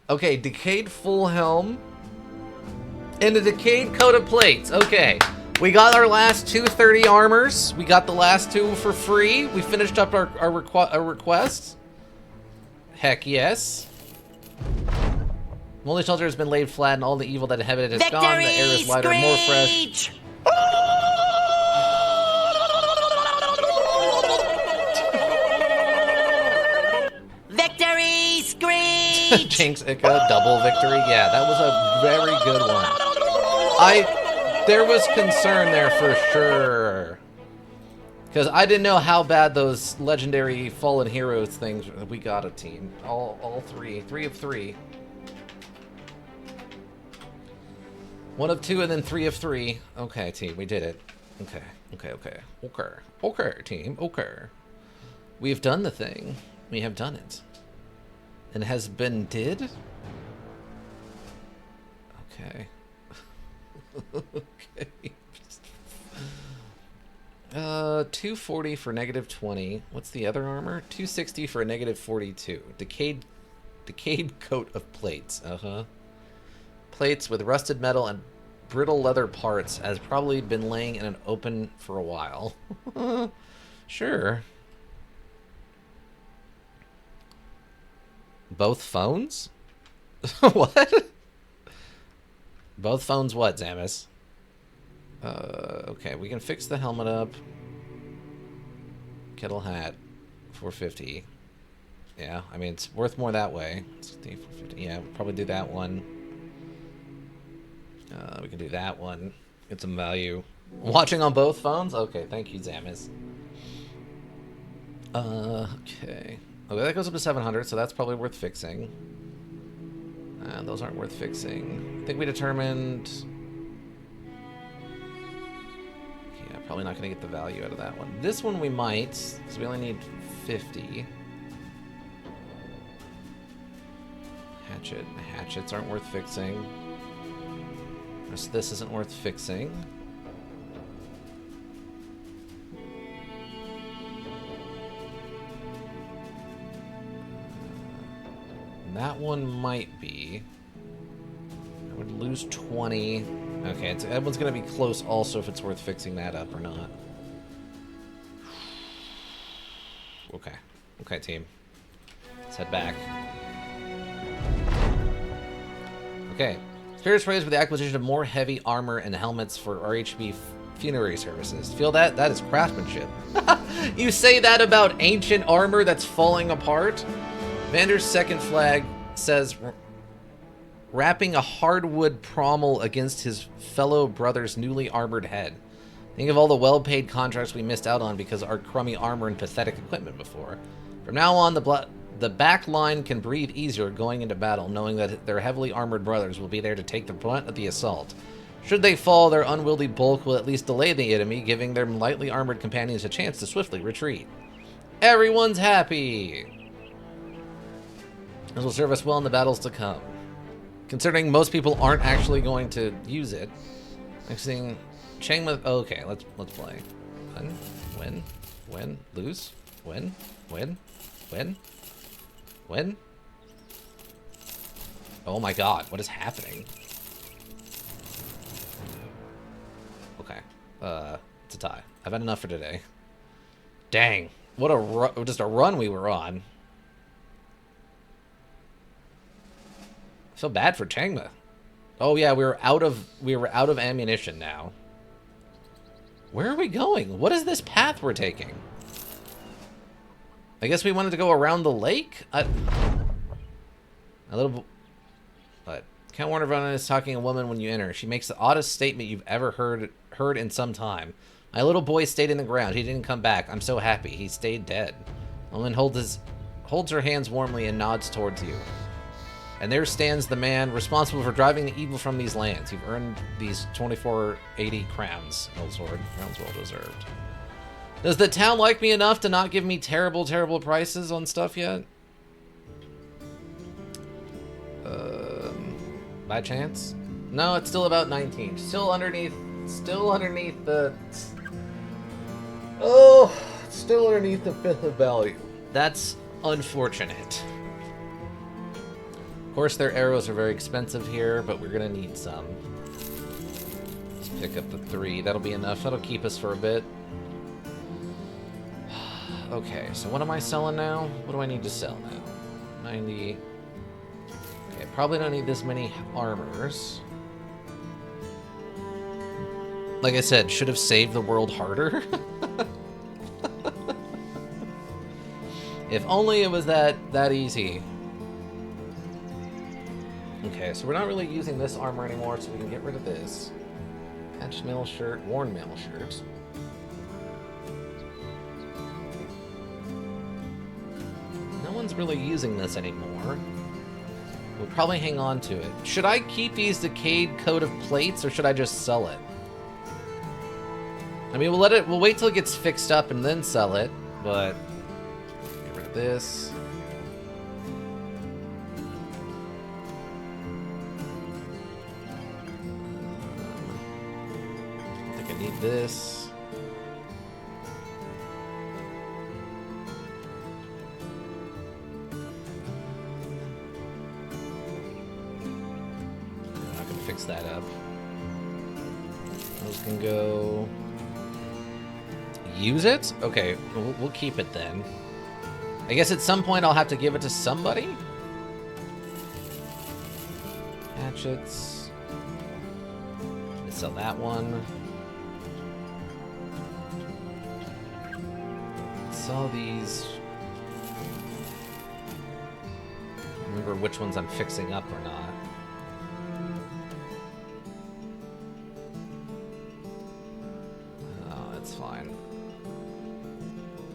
Okay, decayed full helm. And a decayed coat of plates. Okay. We got our last 230 armors. We got the last two for free. We finished up our request. Heck yes. Moldy shelter has been laid flat and all the evil that inhabited has gone. The air is lighter, more fresh. Victory screech! Jinx Ika, double victory. Yeah, that was a very good one. There was concern there for sure. Because I didn't know how bad those legendary fallen heroes things. We got a team. All three. 3 of 3. 1 of 2 and then 3 of 3. Okay, team, we did it. Okay, team, okay. We've done the thing. We have done it. And has been did? Okay. Okay. 240 for negative 20. What's the other armor? 260 for a negative 42. Decayed coat of plates. Plates with rusted metal and brittle leather parts has probably been laying in an open for a while. Sure. Both phones? What? Both phones what, Zamus? Okay, we can fix the helmet up. Kettle hat, 450. Yeah, I mean, it's worth more that way. 450. Yeah, we'll probably do that one. We can do that one. Get some value. Watching on both phones? Okay, thank you, Zamis. Okay. Okay, that goes up to 700, so that's probably worth fixing. Those aren't worth fixing. I think we determined... Yeah, probably not going to get the value out of that one. This one we might, because we only need 50. Hatchet. Hatchets aren't worth fixing. This isn't worth fixing. That one might be. I would lose 20. Okay, that one's going to be close also if it's worth fixing that up or not. Okay. Okay, team. Let's head back. Okay. Spirits praise for the acquisition of more heavy armor and helmets for RHB funerary services. Feel that? That is craftsmanship. You say that about ancient armor that's falling apart? Vander's second flag says, wrapping a hardwood pommel against his fellow brother's newly armored head. Think of all the well-paid contracts we missed out on because of our crummy armor and pathetic equipment before. From now on, the back line can breathe easier going into battle, knowing that their heavily armored brothers will be there to take the brunt of the assault. Should they fall, their unwieldy bulk will at least delay the enemy, giving their lightly armored companions a chance to swiftly retreat. Everyone's happy! This will serve us well in the battles to come. Considering most people aren't actually going to use it. Next thing, Chang with... Oh, okay, let's play. Win, lose, win. Oh my god, what is happening? Okay, it's a tie. I've had enough for today. Dang, What a just a run we were on. I feel bad for Changma. Oh yeah, we were out of ammunition now. Where are we going? What is this path we're taking? I guess we wanted to go around the lake? A little... But Count Warner Von is talking to a woman when you enter. She makes the oddest statement you've ever heard in some time. My little boy stayed in the ground. He didn't come back. I'm so happy. He stayed dead. The woman holds her hands warmly and nods towards you. And there stands the man responsible for driving the evil from these lands. You've earned these 2480 crowns, Elsword. Crowns well deserved. Does the town like me enough to not give me terrible, terrible prices on stuff yet? By chance? No, it's still about 19. Still underneath the... Oh, still underneath the fifth of value. That's unfortunate. Of course, their arrows are very expensive here, but we're gonna need some. Let's pick up the 3. That'll be enough. That'll keep us for a bit. Okay, so what am I selling now? What do I need to sell now? 90. Okay, probably don't need this many armors. Like I said, should have saved the world harder. If only it was that easy. Okay, so we're not really using this armor anymore, so we can get rid of this. Patched mail shirt, worn mail shirt. No one's really using this anymore. We'll probably hang on to it. Should I keep these decayed coat of plates, or should I just sell it? I mean, we'll wait till it gets fixed up and then sell it, but get rid of this. Need this. I'm not gonna fix that up. Those can go. Use it? Okay, we'll keep it then. I guess at some point I'll have to give it to somebody. Hatchets. Let's sell that one. Sell these. Remember which ones I'm fixing up or not. Oh, that's fine.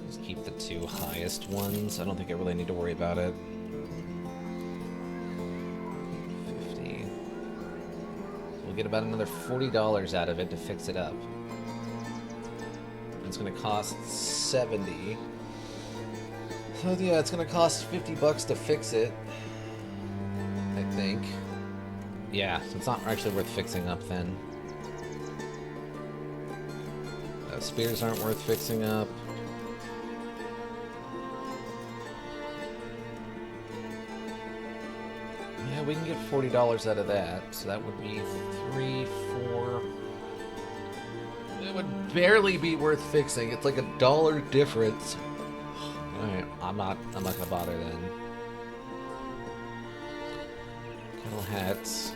Just keep the 2 highest ones. I don't think I really need to worry about it. 50. We'll get about another $40 out of it to fix it up. It's going to cost 70. So yeah, it's going to cost 50 bucks to fix it. I think. Yeah, so it's not actually worth fixing up then. Spears aren't worth fixing up. Yeah, we can get $40 out of that. So that would be 3, 4... It would barely be worth fixing. It's like $1 difference. Alright, I'm not gonna bother then. Kettle hats.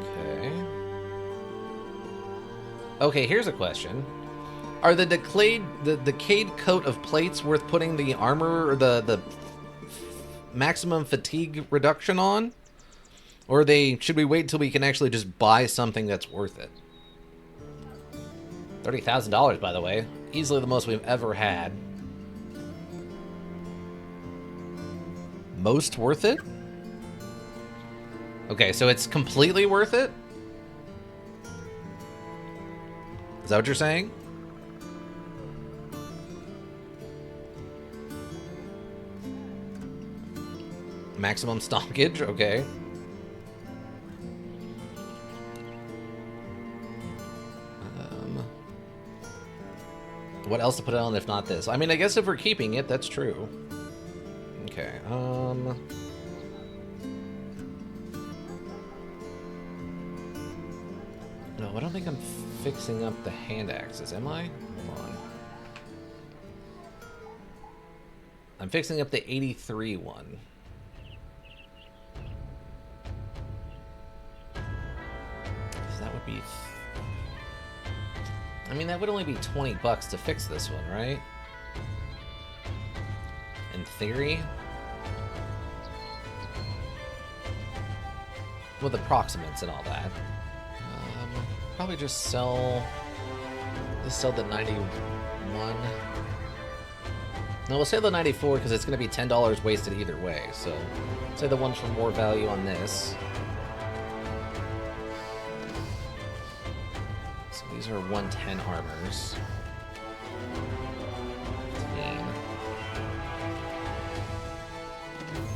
Okay. Okay, here's a question. Are the decayed coat of plates worth putting the armor or the maximum fatigue reduction on? Or should we wait till we can actually just buy something that's worth it? $30,000, by the way. Easily the most we've ever had. Most worth it? Okay, so it's completely worth it? Is that what you're saying? Maximum stockage? Okay. What else to put it on if not this? I mean, I guess if we're keeping it, that's true. Okay, No, I don't think I'm fixing up the hand axes, am I? Hold on. I'm fixing up the 83 one. So that would be... I mean, that would only be 20 bucks to fix this one, right? In theory. With approximates and all that. Probably just sell... Let's sell the 91. No, we'll sell the 94 because it's going to be $10 wasted either way. So, say the one for more value on this. So these are 110 armors. 15.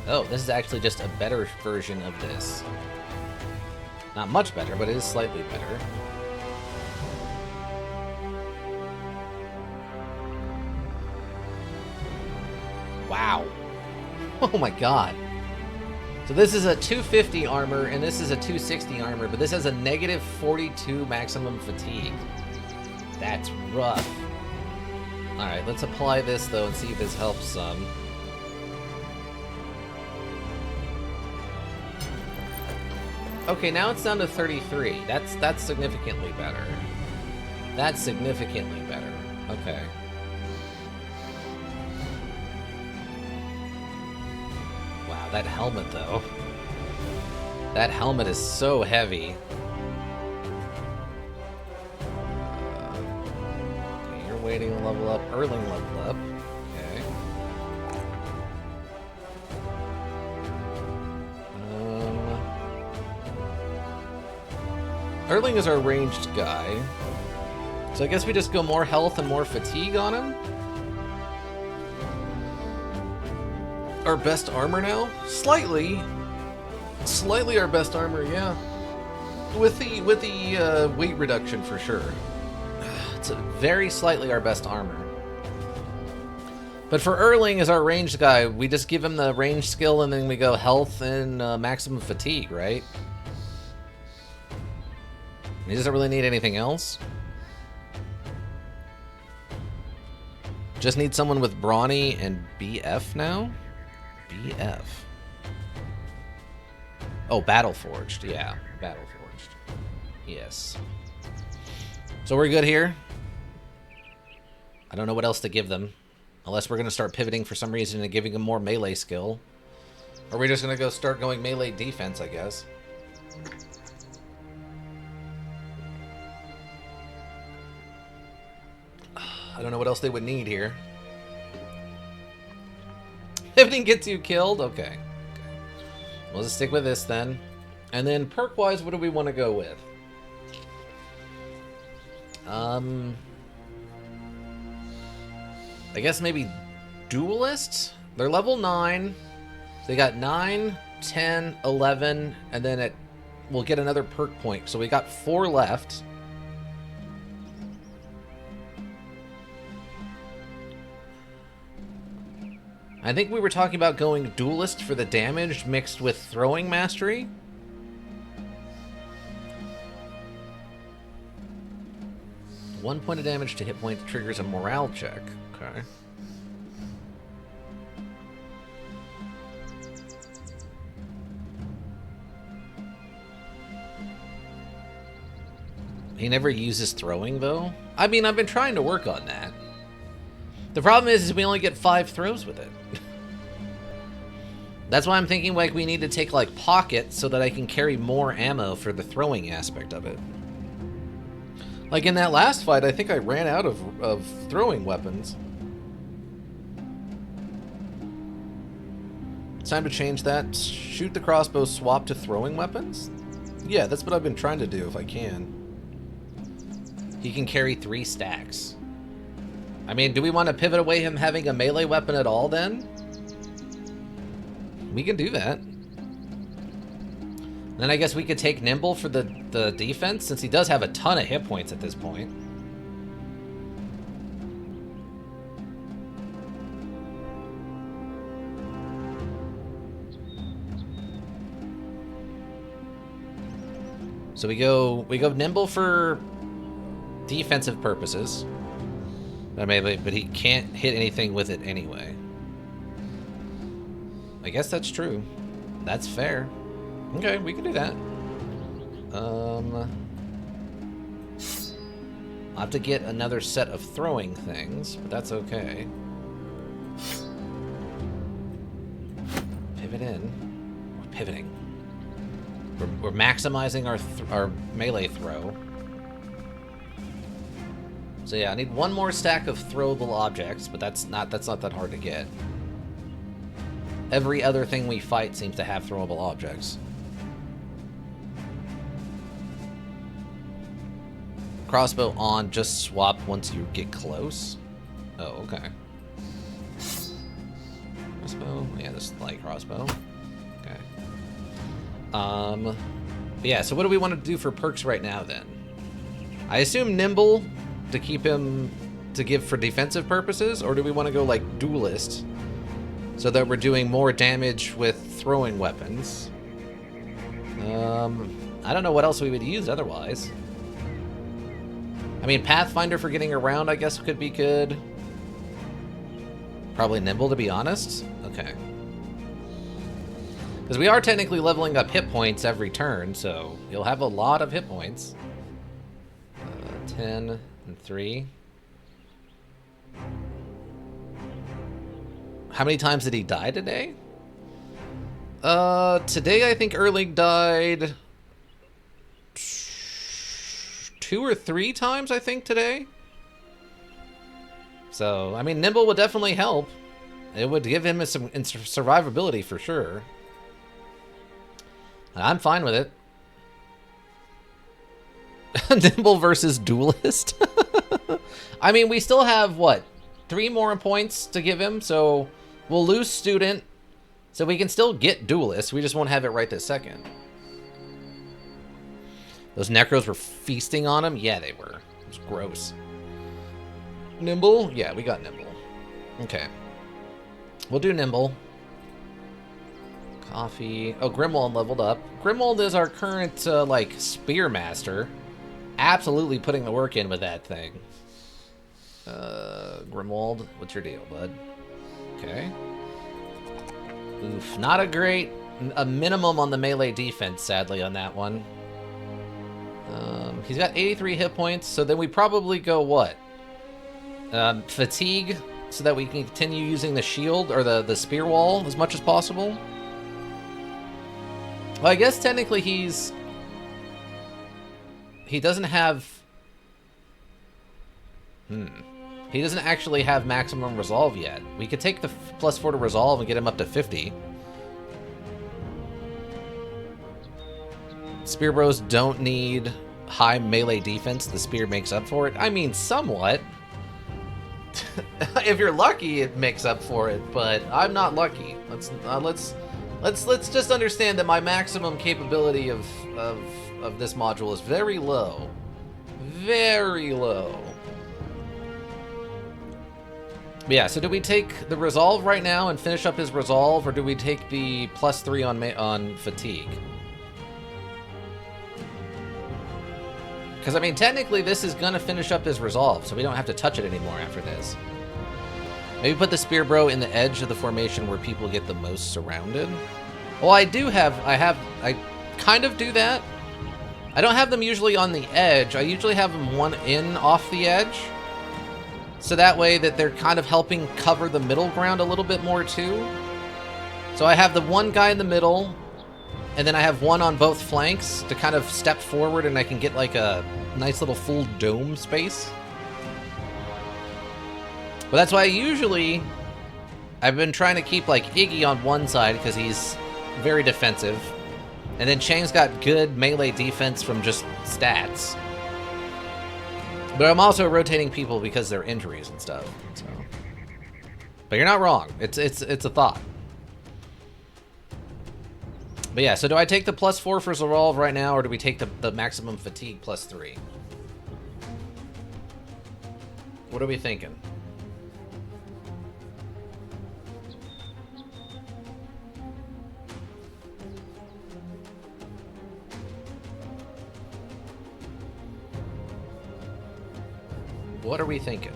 Oh, this is actually just a better version of this. Not much better, but it is slightly better. Wow. Oh my god. So this is a 250 armor, and this is a 260 armor, but this has a negative 42 maximum fatigue. That's rough. Alright, let's apply this, though, and see if this helps some. Okay, now it's down to 33. That's significantly better. That's significantly better. Okay. Wow, that helmet, though. That helmet is so heavy. Okay, you're waiting to level up. Erling level up. Okay. Erling is our ranged guy. So I guess we just go more health and more fatigue on him. Our best armor now? Slightly our best armor, yeah. With the weight reduction for sure. It's very slightly our best armor. But for Erling as our ranged guy, we just give him the range skill and then we go health and maximum fatigue, right? He doesn't really need anything else. Just need someone with Brawny and BF now? BF. Oh, Battleforged. Yeah, Battleforged. Yes. So we're good here. I don't know what else to give them. Unless we're going to start pivoting for some reason and giving them more melee skill. Or we're just going to go start going melee defense, I guess. I don't know what else they would need here. Pivoting gets you killed? Okay. We'll just stick with this then. And then perk-wise, what do we want to go with? I guess maybe Duelist? They're level 9. They got 9, 10, 11, and then we'll get another perk point. So we got 4 left. I think we were talking about going Duelist for the damage mixed with Throwing Mastery. One point of damage to hit point triggers a morale check. Okay. He never uses throwing, though. I mean, I've been trying to work on that. The problem is we only get 5 throws with it. That's why I'm thinking like we need to take like pockets so that I can carry more ammo for the throwing aspect of it. Like in that last fight, I think I ran out of throwing weapons. It's time to change that. Shoot the crossbow, swap to throwing weapons? Yeah, that's what I've been trying to do if I can. He can carry 3 stacks. I mean, do we want to pivot away him having a melee weapon at all then? We can do that. Then I guess we could take Nimble for the defense, since he does have a ton of hit points at this point. So we go nimble for defensive purposes. But he can't hit anything with it anyway. I guess that's true. That's fair. Okay, we can do that. I'll have to get another set of throwing things, but that's okay. Pivot in. We're pivoting. We're maximizing our melee throw. So yeah, I need one more stack of throwable objects, but that's not that hard to get. Every other thing we fight seems to have throwable objects. Crossbow on, just swap once you get close. Oh, okay. Crossbow? Yeah, this is light crossbow. Okay. But yeah, so what do we want to do for perks right now then? I assume nimble to keep him to give for defensive purposes, or do we want to go like duelist so that we're doing more damage with throwing weapons? I don't know what else we would use otherwise. I mean, Pathfinder for getting around, I guess, could be good. Probably nimble, to be honest. Okay. Because we are technically leveling up hit points every turn, so you'll have a lot of hit points. 10 and 3. How many times did he die today? Today I think Erling died 2 or 3 times, I think, today. So, I mean, nimble would definitely help. It would give him some survivability for sure. I'm fine with it. Nimble versus duelist. I mean, we still have, what, 3 more points to give him, so we'll lose student, so we can still get duelist. We just won't have it right this second. Those necros were feasting on him? Yeah, they were. It was gross. Nimble? Yeah, we got nimble. Okay. We'll do nimble. Coffee. Oh, Grimwald leveled up. Grimwald is our current, like, spear master. Absolutely putting the work in with that thing. Grimwald, what's your deal, bud? Okay. Oof, not a great... A minimum on the melee defense, sadly, on that one. He's got 83 hit points, so then we probably go what? Fatigue, so that we can continue using the shield, or the spear wall, as much as possible. Well, I guess technically he doesn't have... He doesn't actually have maximum resolve yet. We could take the +4 to resolve and get him up to 50. Spear bros don't need high melee defense. The spear makes up for it. I mean, somewhat. If you're lucky, it makes up for it, but I'm not lucky. Let's just understand that my maximum capability of this module is very low. Very low. But yeah, so do we take the resolve right now and finish up his resolve, or do we take the +3 on fatigue? Because, I mean, technically this is going to finish up his resolve, so we don't have to touch it anymore after this. Maybe put the spear bro in the edge of the formation where people get the most surrounded. Well, I kind of do that. I don't have them usually on the edge. I usually have them one in off the edge. So that way that they're kind of helping cover the middle ground a little bit more too. So I have the one guy in the middle, and then I have one on both flanks to kind of step forward, and I can get like a nice little full dome space. But that's why I've been trying to keep like Iggy on one side because he's very defensive. And then Chang's got good melee defense from just stats. But I'm also rotating people because they're injuries and stuff. So. But you're not wrong. It's a thought. But yeah, so do I take the +4 for resolve right now, or do we take the maximum fatigue +3? What are we thinking? What are we thinking?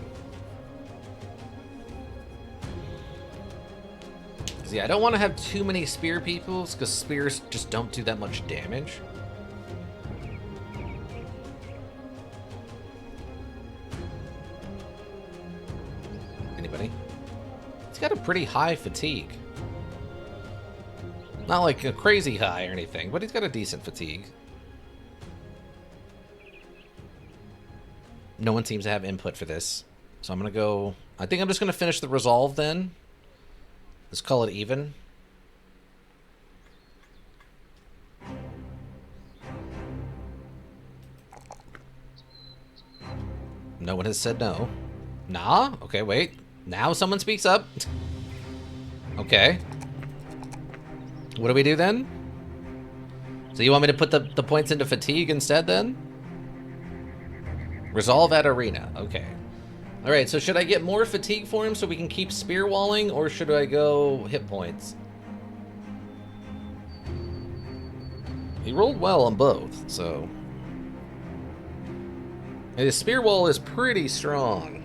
Yeah, I don't want to have too many spear peoples, because spears just don't do that much damage. Anybody? He's got a pretty high fatigue. Not like a crazy high or anything, but he's got a decent fatigue. No one seems to have input for this. So I'm going to go... I think I'm just going to finish the resolve then. Let's call it even. No one has said no. Nah? Okay, wait. Now someone speaks up. Okay. What do we do then? So you want me to put the points into fatigue instead then? Resolve at arena. Okay. Alright, so should I get more fatigue for him so we can keep spear walling, or should I go hit points? He rolled well on both, so... His spear wall is pretty strong.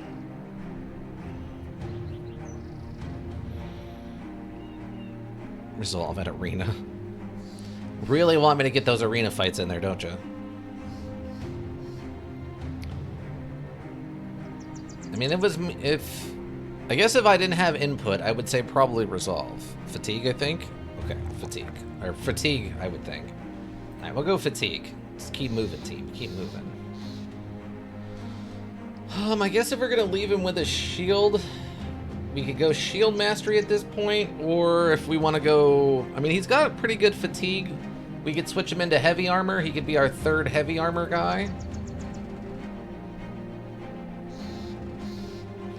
Resolve at arena. Really want me to get those arena fights in there, don't you? I mean, I guess if I didn't have input, I would say probably resolve. Fatigue, I think? Okay, fatigue. Or fatigue, I would think. Alright, we'll go fatigue. Just keep moving, team. Keep moving. I guess if we're gonna leave him with a shield, we could go shield mastery at this point, or if we want to go... I mean, he's got a pretty good fatigue. We could switch him into heavy armor. He could be our third heavy armor guy.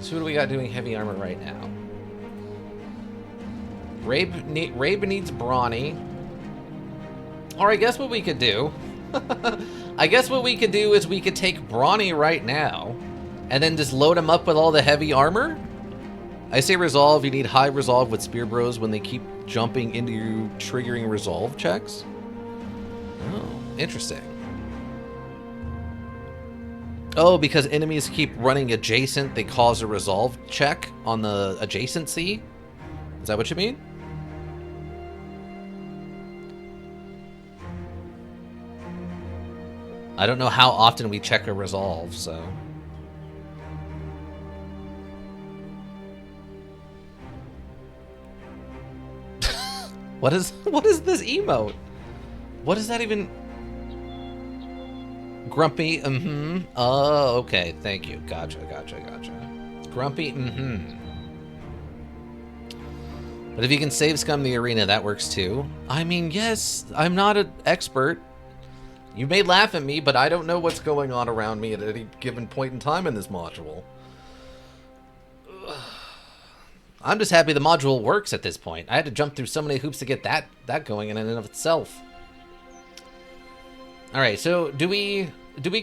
So who do we got doing heavy armor right now? Rabe needs brawny. Or I guess what we could do... I guess what we could do is we could take brawny right now, and then just load him up with all the heavy armor. I say resolve, you need high resolve with spear bros when they keep jumping into you, triggering resolve checks. Oh, interesting. Oh, because enemies keep running adjacent, they cause a resolve check on the adjacency? Is that what you mean? I don't know how often we check a resolve, so... What is this emote? What is that even? Grumpy, Oh, okay, thank you. Gotcha. Grumpy, But if you can save scum the arena, that works too. I mean, yes, I'm not an expert. You may laugh at me, but I don't know what's going on around me at any given point in time in this module. I'm just happy the module works at this point. I had to jump through so many hoops to get that going in and of itself. Alright, so do we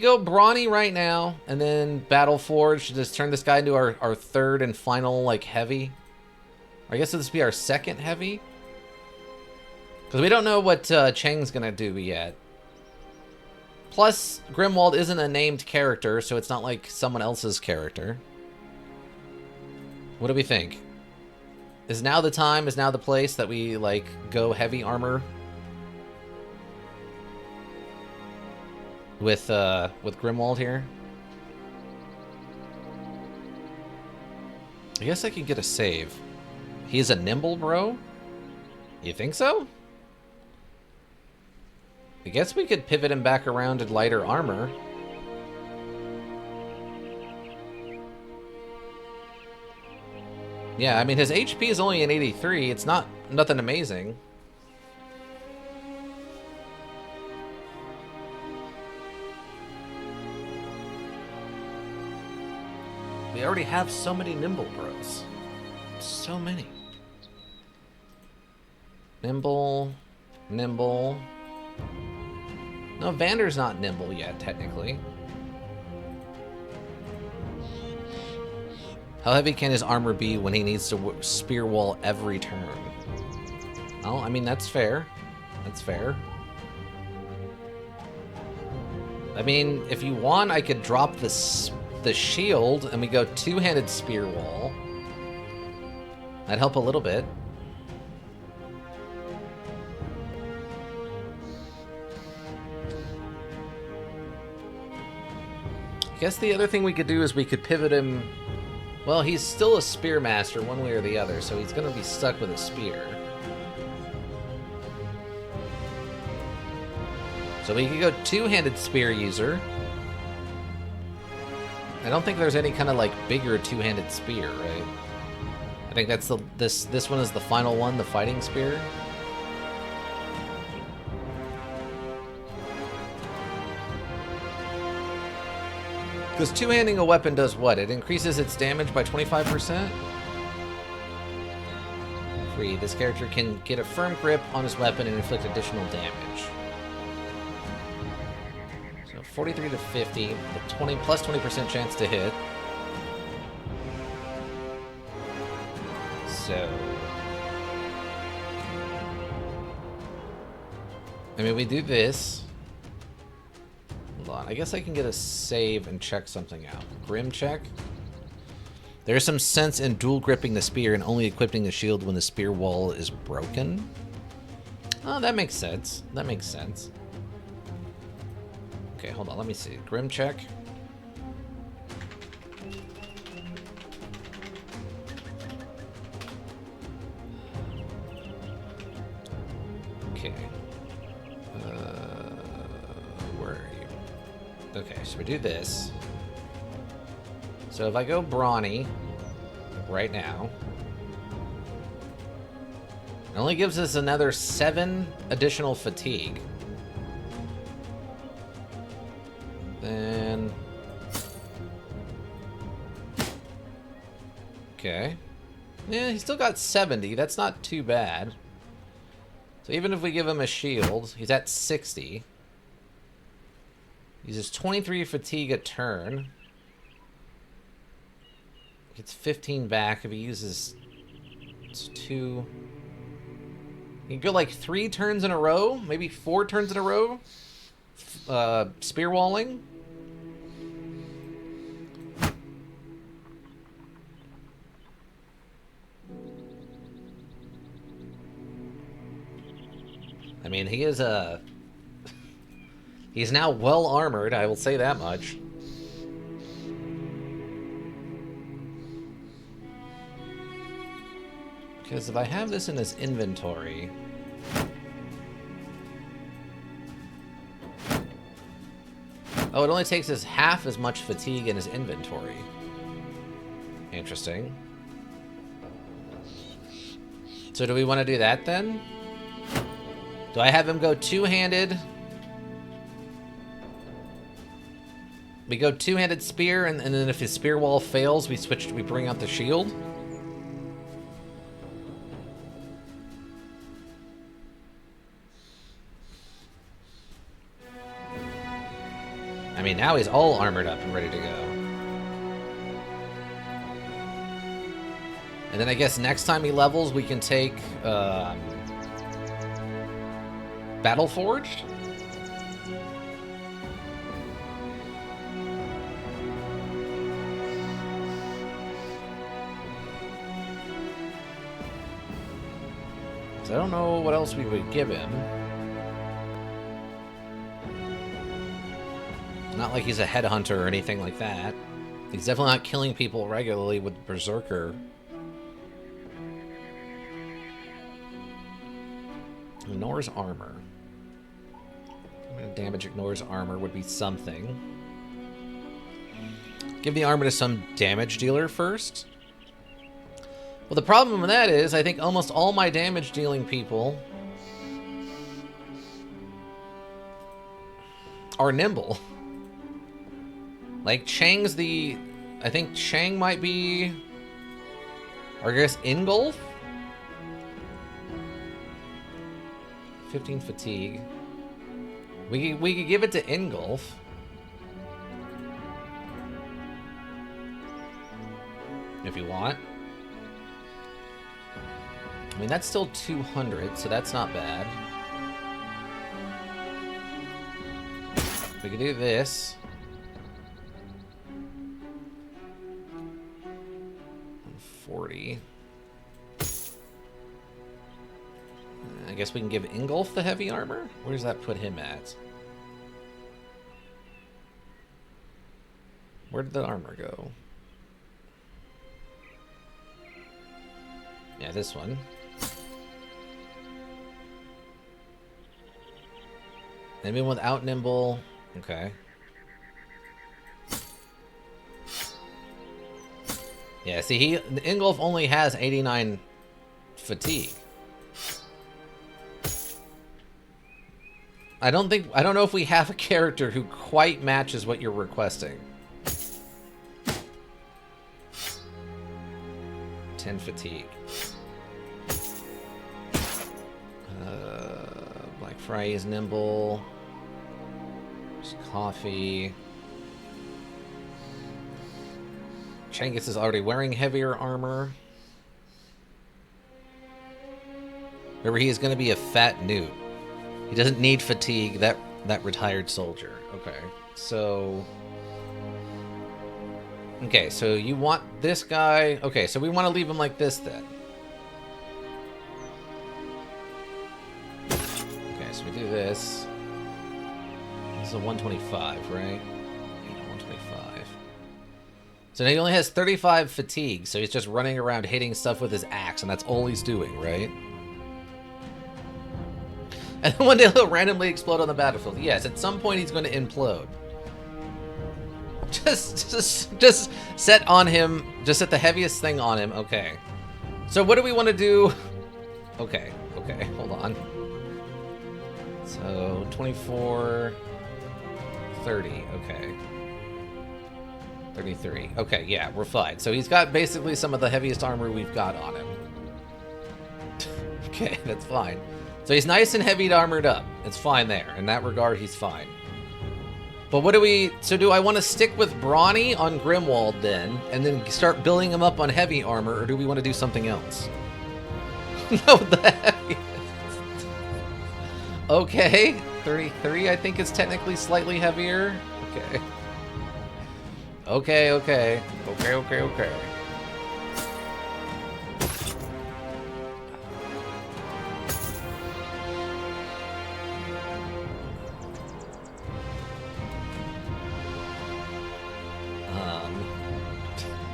go brawny right now and then battle forge to just turn this guy into our third and final like heavy? Or I guess this would be our second heavy? Because we don't know what Cheng's gonna do yet. Plus, Grimwald isn't a named character, so it's not like someone else's character. What do we think? Is now the time, is now the place that we, like, go heavy armor? With Grimwald here? I guess I could get a save. He's a nimble bro? You think so? I guess we could pivot him back around to lighter armor. Yeah, I mean, his HP is only an 83. It's nothing amazing. We already have so many nimble bros. So many. Nimble. No, Vander's not nimble yet, technically. How heavy can his armor be when he needs to spear wall every turn? Oh, I mean, that's fair. That's fair. I mean, if you want, I could drop the the shield and we go two-handed spear wall. That'd help a little bit. I guess the other thing we could do is we could pivot him. Well, he's still a spear master one way or the other, so he's going to be stuck with a spear. So we could go two-handed spear user. I don't think there's any kind of like bigger two-handed spear, right? I think that's this one is the final one, the fighting spear. Because two-handing a weapon does what? It increases its damage by 25%? Free. This character can get a firm grip on his weapon and inflict additional damage. So 43 to 50, the 20 plus 20% chance to hit. So... I mean, we do this. Hold on, I guess I can get a save and check something out. Grim check. There's some sense in dual gripping the spear and only equipping the shield when the spear wall is broken. Oh, that makes sense. That makes sense. Okay, hold on, let me see. Grim check. Okay. Where are you? Okay, so we do this. So if I go brawny right now, it only gives us another 7 additional fatigue. Then... okay. Yeah, he's still got 70. That's not too bad. So even if we give him a shield, he's at 60. Uses 23 fatigue a turn. Gets 15 back if he uses 2. He can go like 3 turns in a row, maybe 4 turns in a row. Spear walling. I mean, he is a... he's now well armored, I will say that much. Because if I have this in his inventory... oh, it only takes us half as much fatigue in his inventory. Interesting. So do we want to do that then? Do I have him go two-handed? We go two-handed spear, and then if his spear wall fails, we bring out the shield? I mean, now he's all armored up and ready to go. And then I guess next time he levels, we can take Battle Forged. So I don't know what else we would give him. Not like he's a headhunter or anything like that. He's definitely not killing people regularly with Berserker. Ignores armor. Damage ignores armor would be something. Give the armor to some damage dealer first. Well, the problem with that is I think almost all my damage dealing people are nimble. Like, Chang's the... I think Chang might be... or I guess Ingolf? 15 fatigue. We could give it to Ingolf. If you want. I mean, that's still 200, so that's not bad. We could do this. 40. I guess we can give Ingolf the heavy armor? Where does that put him at? Where did the armor go? Yeah, this one. Maybe without nimble. Okay. Yeah, see, Ingolf only has 89 fatigue. I don't know if we have a character who quite matches what you're requesting. 10 fatigue. Black Friday is nimble. There's coffee. Changus is already wearing heavier armor. Remember, he is going to be a fat newt. He doesn't need fatigue. That retired soldier. Okay, so... Okay, so you want this guy... Okay, so we want to leave him like this, then. Okay, so we do this. This is a 125, right? Yeah, 125. So now he only has 35 fatigue, so he's just running around hitting stuff with his axe, and that's all he's doing, right? And then one day he'll randomly explode on the battlefield. Yes, at some point he's going to implode. Just set on him. Just set the heaviest thing on him. Okay. So what do we want to do? Okay. Okay. Hold on. So 24, 30. Okay. 33. Okay. Yeah, we're fine. So he's got basically some of the heaviest armor we've got on him. Okay, that's fine. So he's nice and heavy armored up. It's fine there. In that regard, he's fine. But what do we... So do I want to stick with Brawny on Grimwald then, and then start building him up on heavy armor, or do we want to do something else? No, the heaviest. Okay. 33, I think, is technically slightly heavier. Okay. Okay, okay. Okay, okay, okay.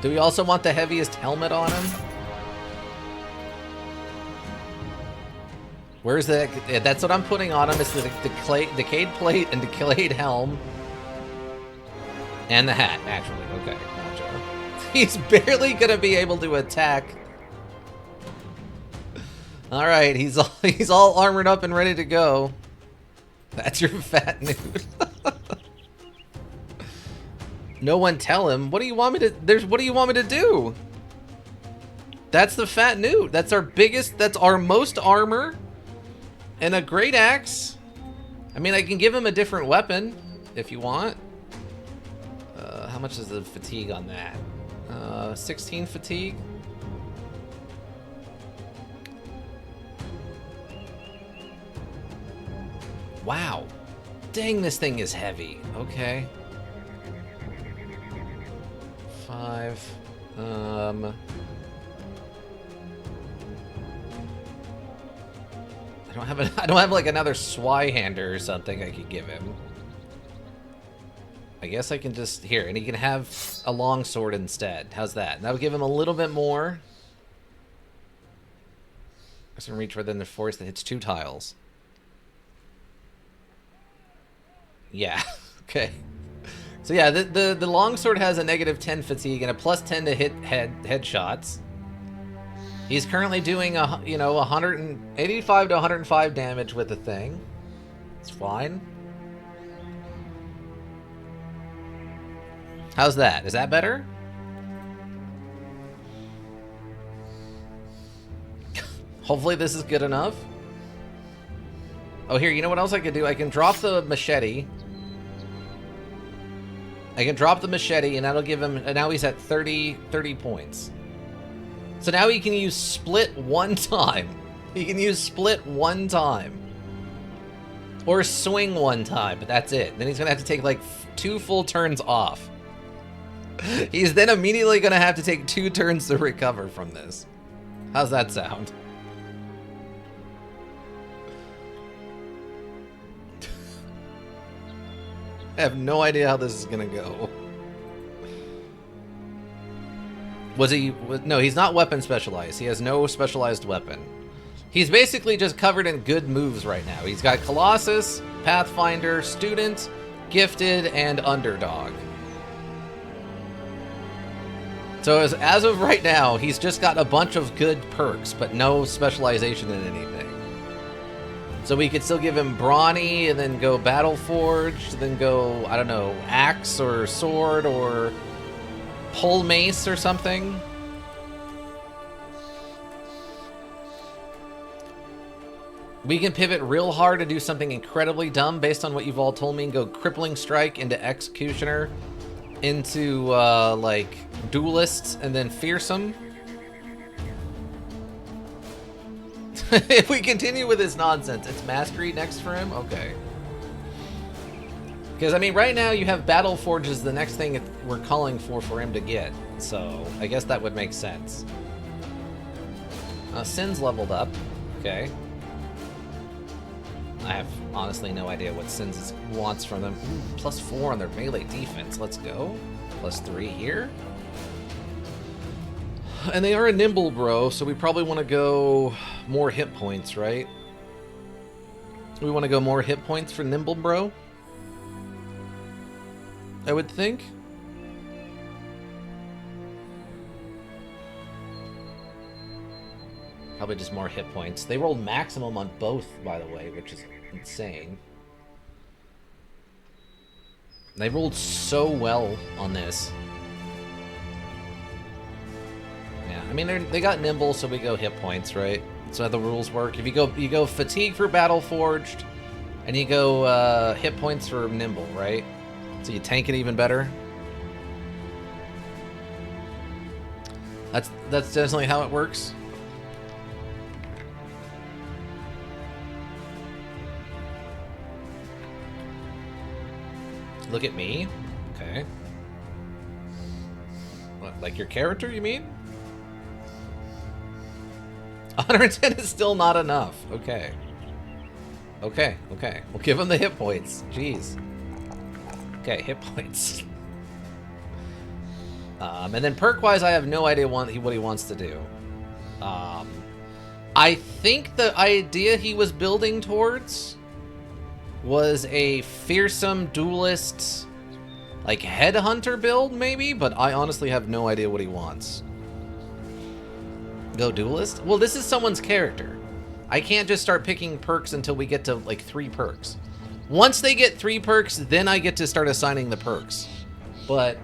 Do we also want the heaviest helmet on him? Where's the... Yeah, that's what I'm putting on him. It's the Decayed Plate and Decayed Helm. And the hat, actually. Okay, gotcha. He's barely gonna be able to attack. Alright, he's all armored up and ready to go. That's your fat newt. No one tell him. What do you want me to... What do you want me to do? That's the fat newt. That's our biggest... That's our most armor. And a great axe. I mean, I can give him a different weapon if you want. How much is the fatigue on that? 16 fatigue. Wow. Dang, this thing is heavy. Okay. 5. I don't have like another Swyhander or something I could give him. I guess I can just here, and he can have a longsword instead. How's that? That would give him a little bit more. I can reach within the force that hits 2 tiles. Yeah. Okay. So yeah, the longsword has a negative 10 fatigue and a plus 10 to hit headshots. He's currently doing 185 to 105 damage with the thing. It's fine. How's that? Is that better? Hopefully this is good enough. Oh, here, you know what else I could do? I can drop the machete. I can drop the machete, and that'll give him... And now he's at 30 points. So now he can use split 1 time. He can use split 1 time. Or swing 1 time, but that's it. Then he's going to have to take, like, 2 full turns off. He's then immediately going to have to take 2 turns to recover from this. How's that sound? I have no idea how this is going to go. No, he's not weapon specialized. He has no specialized weapon. He's basically just covered in good moves right now. He's got Colossus, Pathfinder, Student, Gifted, and Underdog. So as of right now, he's just got a bunch of good perks, but no specialization in anything. So we could still give him Brawny, and then go Battle Forged, then go, I don't know, Axe or Sword or Pole Mace or something. We can pivot real hard to do something incredibly dumb based on what you've all told me and go Crippling Strike into Executioner, into, like, Duelist, and then Fearsome. If we continue with this nonsense, it's Mastery next for him? Okay. Because, I mean, right now you have Battle Forge is the next thing we're calling for him to get. So, I guess that would make sense. Sin's leveled up. Okay. I have honestly no idea what Sins wants from them. Ooh, +4 on their melee defense. Let's go. +3 here. And they are a nimble bro, so we probably want to go more hit points, right? We want to go more hit points for nimble bro, I would think. Probably just more hit points. They rolled maximum on both, by the way, which is insane. They rolled so well on this. Yeah, I mean they got nimble, so we go hit points, right? That's how the rules work. If you go fatigue for Battle Forged, and you go hit points for nimble, right? So you tank it even better. That's definitely how it works. Look at me. Okay. What, like your character, you mean? 110 is still not enough. Okay. Okay, okay. We'll give him the hit points. Jeez. Okay, hit points. And then perk-wise, I have no idea what he wants to do. I think the idea he was building towards was a fearsome duelist, like headhunter build, maybe? But I honestly have no idea what he wants. Go duelist? Well, this is someone's character. I can't just start picking perks until we get to, like, 3 perks. Once they get 3 perks, then I get to start assigning the perks. But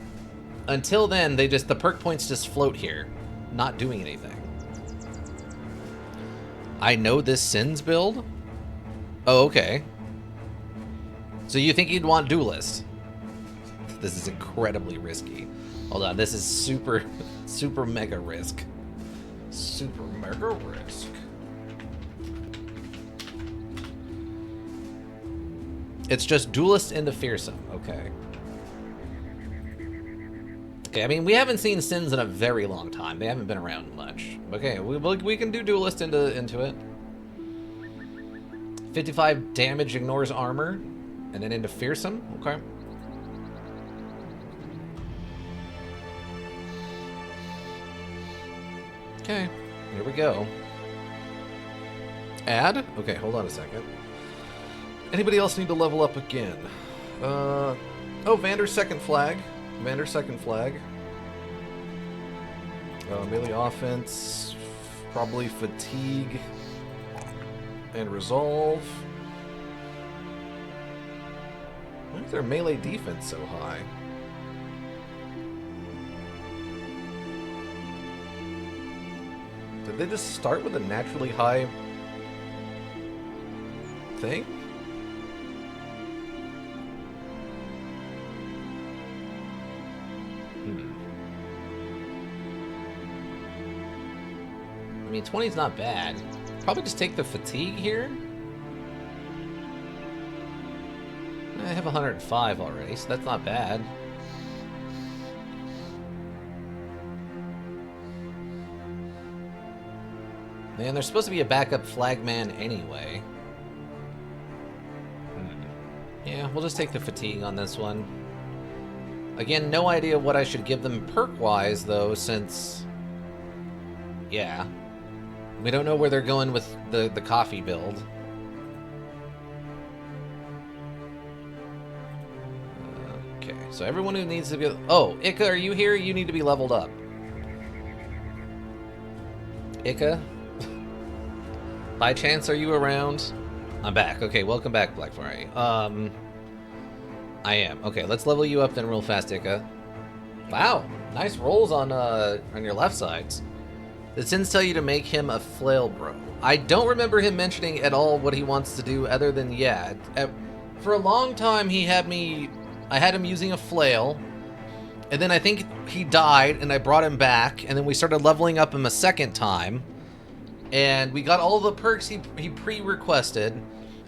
until then, the perk points just float here, not doing anything. I know this Sins build? Oh, okay. So you think you'd want duelist? This is incredibly risky. Hold on, this is super, super mega risk. Super mega risk. It's just duelist into fearsome. Okay. Okay, I mean, we haven't seen Sins in a very long time. They haven't been around much. Okay, we can do duelist into it. 55 damage ignores armor. And then into fearsome. Okay. Okay, here we go. Add? Okay, hold on a second. Anybody else need to level up again? Oh, Vander's second flag. Vander's second flag. Melee offense. Probably fatigue. And resolve. Why is their melee defense so high? Did they just start with a naturally high thing? I mean, 20's not bad. Probably just take the fatigue here. I have 105 already, so that's not bad. Man, there's supposed to be a backup flagman anyway. Yeah, we'll just take the fatigue on this one. Again, no idea what I should give them perk-wise, though, since... Yeah. We don't know where they're going with the coffee build. Okay, so everyone who needs to be... Oh, Ika, are you here? You need to be leveled up. Ika? By chance, are you around? I'm back. Okay, welcome back, Black Friday. I am. Okay, let's level you up then real fast, Ika. Wow, nice rolls on your left sides. The Sins tell you to make him a flail bro. I don't remember him mentioning at all what he wants to do other than, yeah. For a long time, I had him using a flail, and then I think he died, and I brought him back, and then we started leveling up him a second time, and we got all the perks he pre-requested,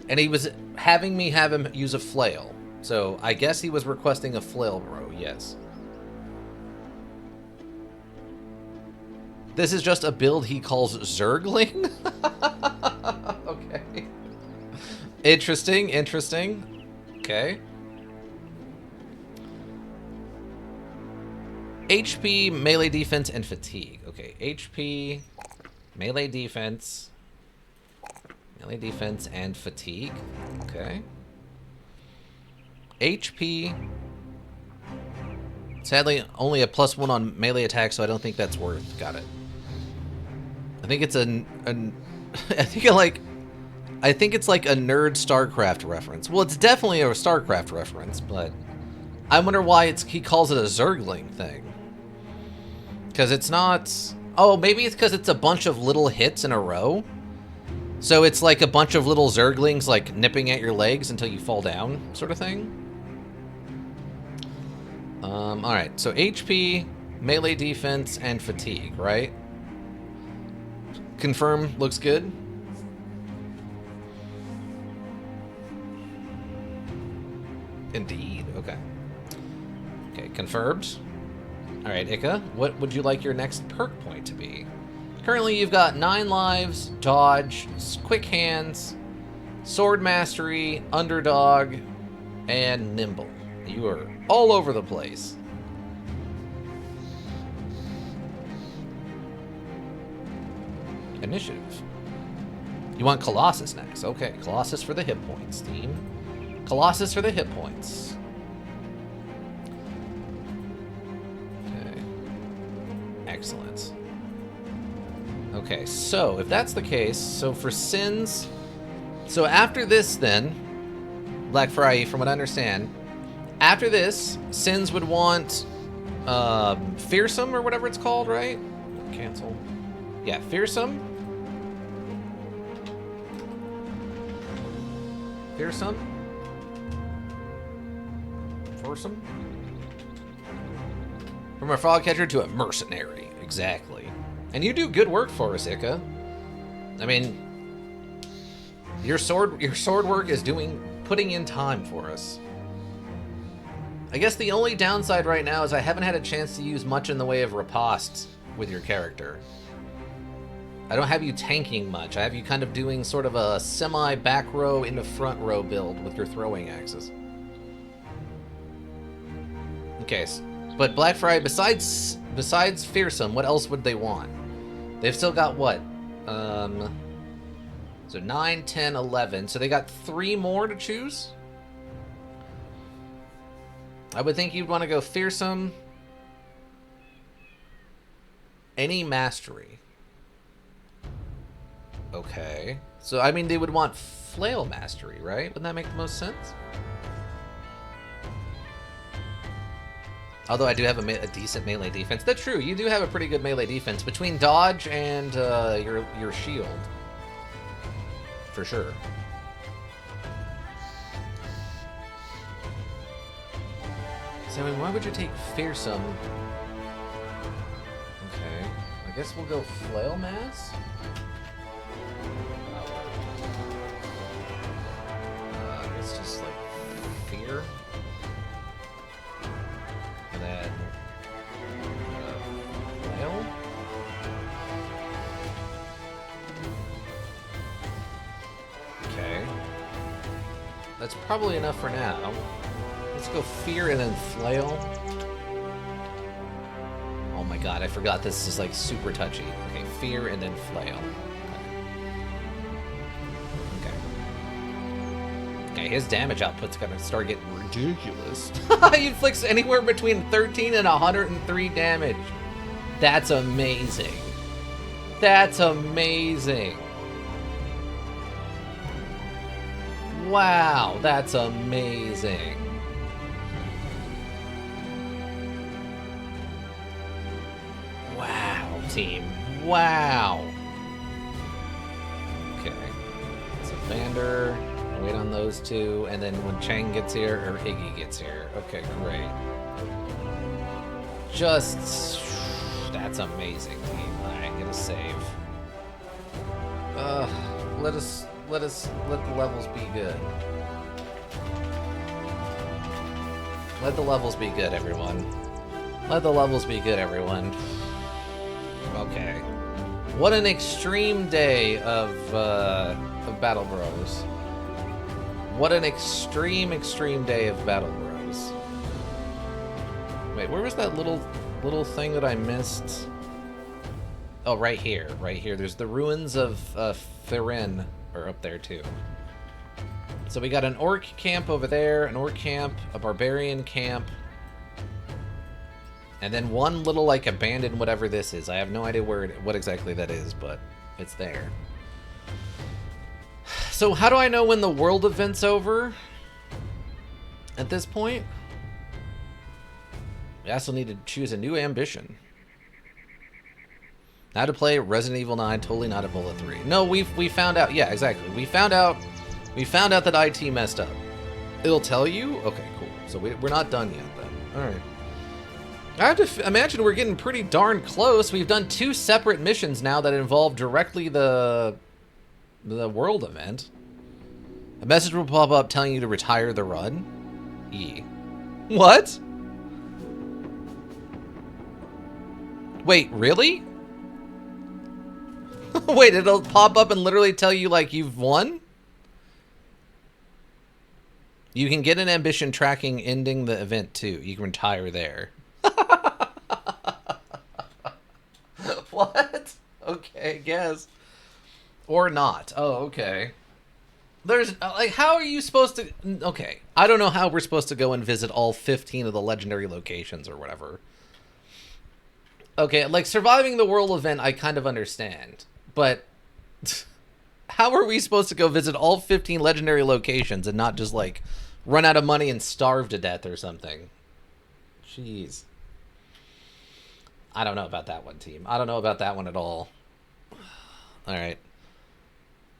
and he was having me have him use a flail. So I guess he was requesting a flail bro, yes. This is just a build he calls Zergling? Okay. Interesting, interesting. Okay. HP, melee defense, and fatigue. Okay, HP, melee defense, and fatigue. Okay. HP. Sadly, only a +1 on melee attack, so I don't think that's worth. Got it. I think it's I think it's like a nerd StarCraft reference. Well, it's definitely a StarCraft reference, but I wonder why he calls it a Zergling thing. Because it's not... Oh, maybe it's because it's a bunch of little hits in a row. So it's like a bunch of little Zerglings like nipping at your legs until you fall down, sort of thing. Alright, so HP, melee defense, and fatigue, right? Confirm, looks good. Indeed, okay. Okay, confirmed. Alright, Ika, what would you like your next perk point to be? Currently, you've got 9 lives, dodge, quick hands, sword mastery, underdog, and nimble. You are all over the place. Initiative. You want Colossus next. Okay, Colossus for the hit points, team. Colossus for the hit points. Okay. Excellent. Okay, so if that's the case, so for Sins... So after this then, Black Friday, from what I understand, after this, Sins would want Fearsome or whatever it's called, right? Cancel. Yeah, Fearsome. Fearsome. Fearsome. From a frog catcher to a mercenary. Exactly. And you do good work for us, Ika. I mean, your sword work is putting in time for us. I guess the only downside right now is I haven't had a chance to use much in the way of riposte with your character. I don't have you tanking much. I have you kind of doing sort of a semi-back row into front row build with your throwing axes. Okay, but Black Friday, besides Fearsome, what else would they want? They've still got what? So 9, 10, 11. So they got 3 more to choose? I would think you'd want to go Fearsome. Any mastery. Okay. So, I mean, they would want Flail mastery, right? Wouldn't that make the most sense? Although I do have a decent melee defense. That's true. You do have a pretty good melee defense between dodge and your shield. For sure. So, I mean, why would you take Fearsome? Okay. I guess we'll go Flail Mass? It's just like Fear. And then Flail. That's probably enough for now. Let's go fear and then flail. Oh my god, I forgot this is like super touchy. Okay, fear and then flail. Okay, his damage output's gonna start getting ridiculous. He inflicts anywhere between 13 and 103 damage. That's amazing. That's amazing. Wow, that's amazing. Wow, team. Wow. Okay. So Vander, wait on those two, and then when Chang gets here, or Iggy gets here. Okay, great. Just... that's amazing, team. Alright, get a save. Let the levels be good. Let the levels be good, everyone. Let the levels be good, everyone. Okay. What an extreme day of Battle Bros. What an extreme day of Battle Bros. Wait, where was that little thing that I missed? Oh, right here. Right here. There's the ruins of Therin are up there too. So we got an orc camp over there, an orc camp, a barbarian camp, and then one little like abandoned whatever this is. I have no idea what exactly that is, but it's there. So how do I know when the world event's over at this point? We also need to choose a new ambition. How to play Resident Evil 9, totally not a Bullet 3. No, we found out. Yeah, exactly. We found out that IT messed up. It'll tell you? Okay, cool. So we're not done yet then. All right. I have to imagine we're getting pretty darn close. We've done 2 separate missions now that involve directly the world event. A message will pop up telling you to retire the run. E. What? Wait, really? Wait, it'll pop up and literally tell you, like, you've won? You can get an ambition tracking ending the event, too. You can retire there. What? Okay, guess. Or not. Oh, okay. There's, like, how are you supposed to... Okay, I don't know how we're supposed to go and visit all 15 of the legendary locations or whatever. Okay, like, surviving the world event, I kind of understand. But how are we supposed to go visit all 15 legendary locations and not just, like, run out of money and starve to death or something? Jeez. I don't know about that one, team. I don't know about that one at all. All right.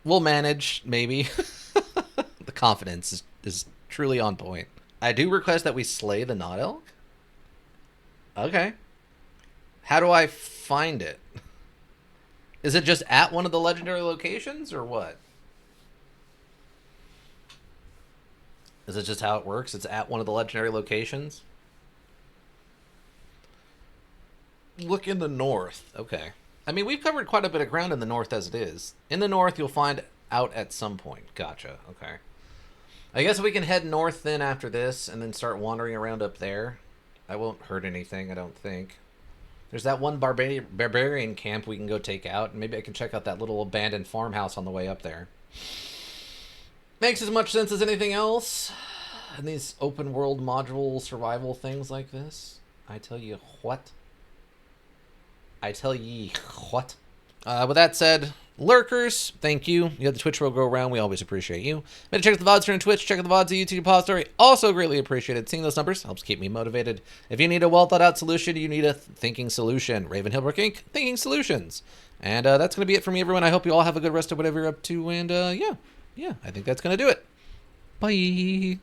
We'll manage, maybe. The confidence is truly on point. I do request that we slay the Knot Elk. Okay. How do I find it? Is it just at one of the legendary locations, or what? Is it just how it works? It's at one of the legendary locations? Look in the north. Okay. I mean, we've covered quite a bit of ground in the north as it is. In the north, you'll find out at some point. Gotcha. Okay. I guess we can head north then after this and then start wandering around up there. That won't hurt anything, I don't think. There's that one barbarian camp we can go take out. And maybe I can check out that little abandoned farmhouse on the way up there. Makes as much sense as anything else. And these open world module survival things like this. I tell you what. I tell ye what. With that said, lurkers, thank you. You had the Twitch roll go around. We always appreciate you. Maybe check out the VODs here on Twitch. Check out the VODs of YouTube repository. Also greatly appreciated. Seeing those numbers helps keep me motivated. If you need a well thought out solution, you need a thinking solution. Raven Hillbrook Inc. Thinking Solutions. And that's going to be it for me, everyone. I hope you all have a good rest of whatever you're up to. And yeah, I think that's going to do it. Bye.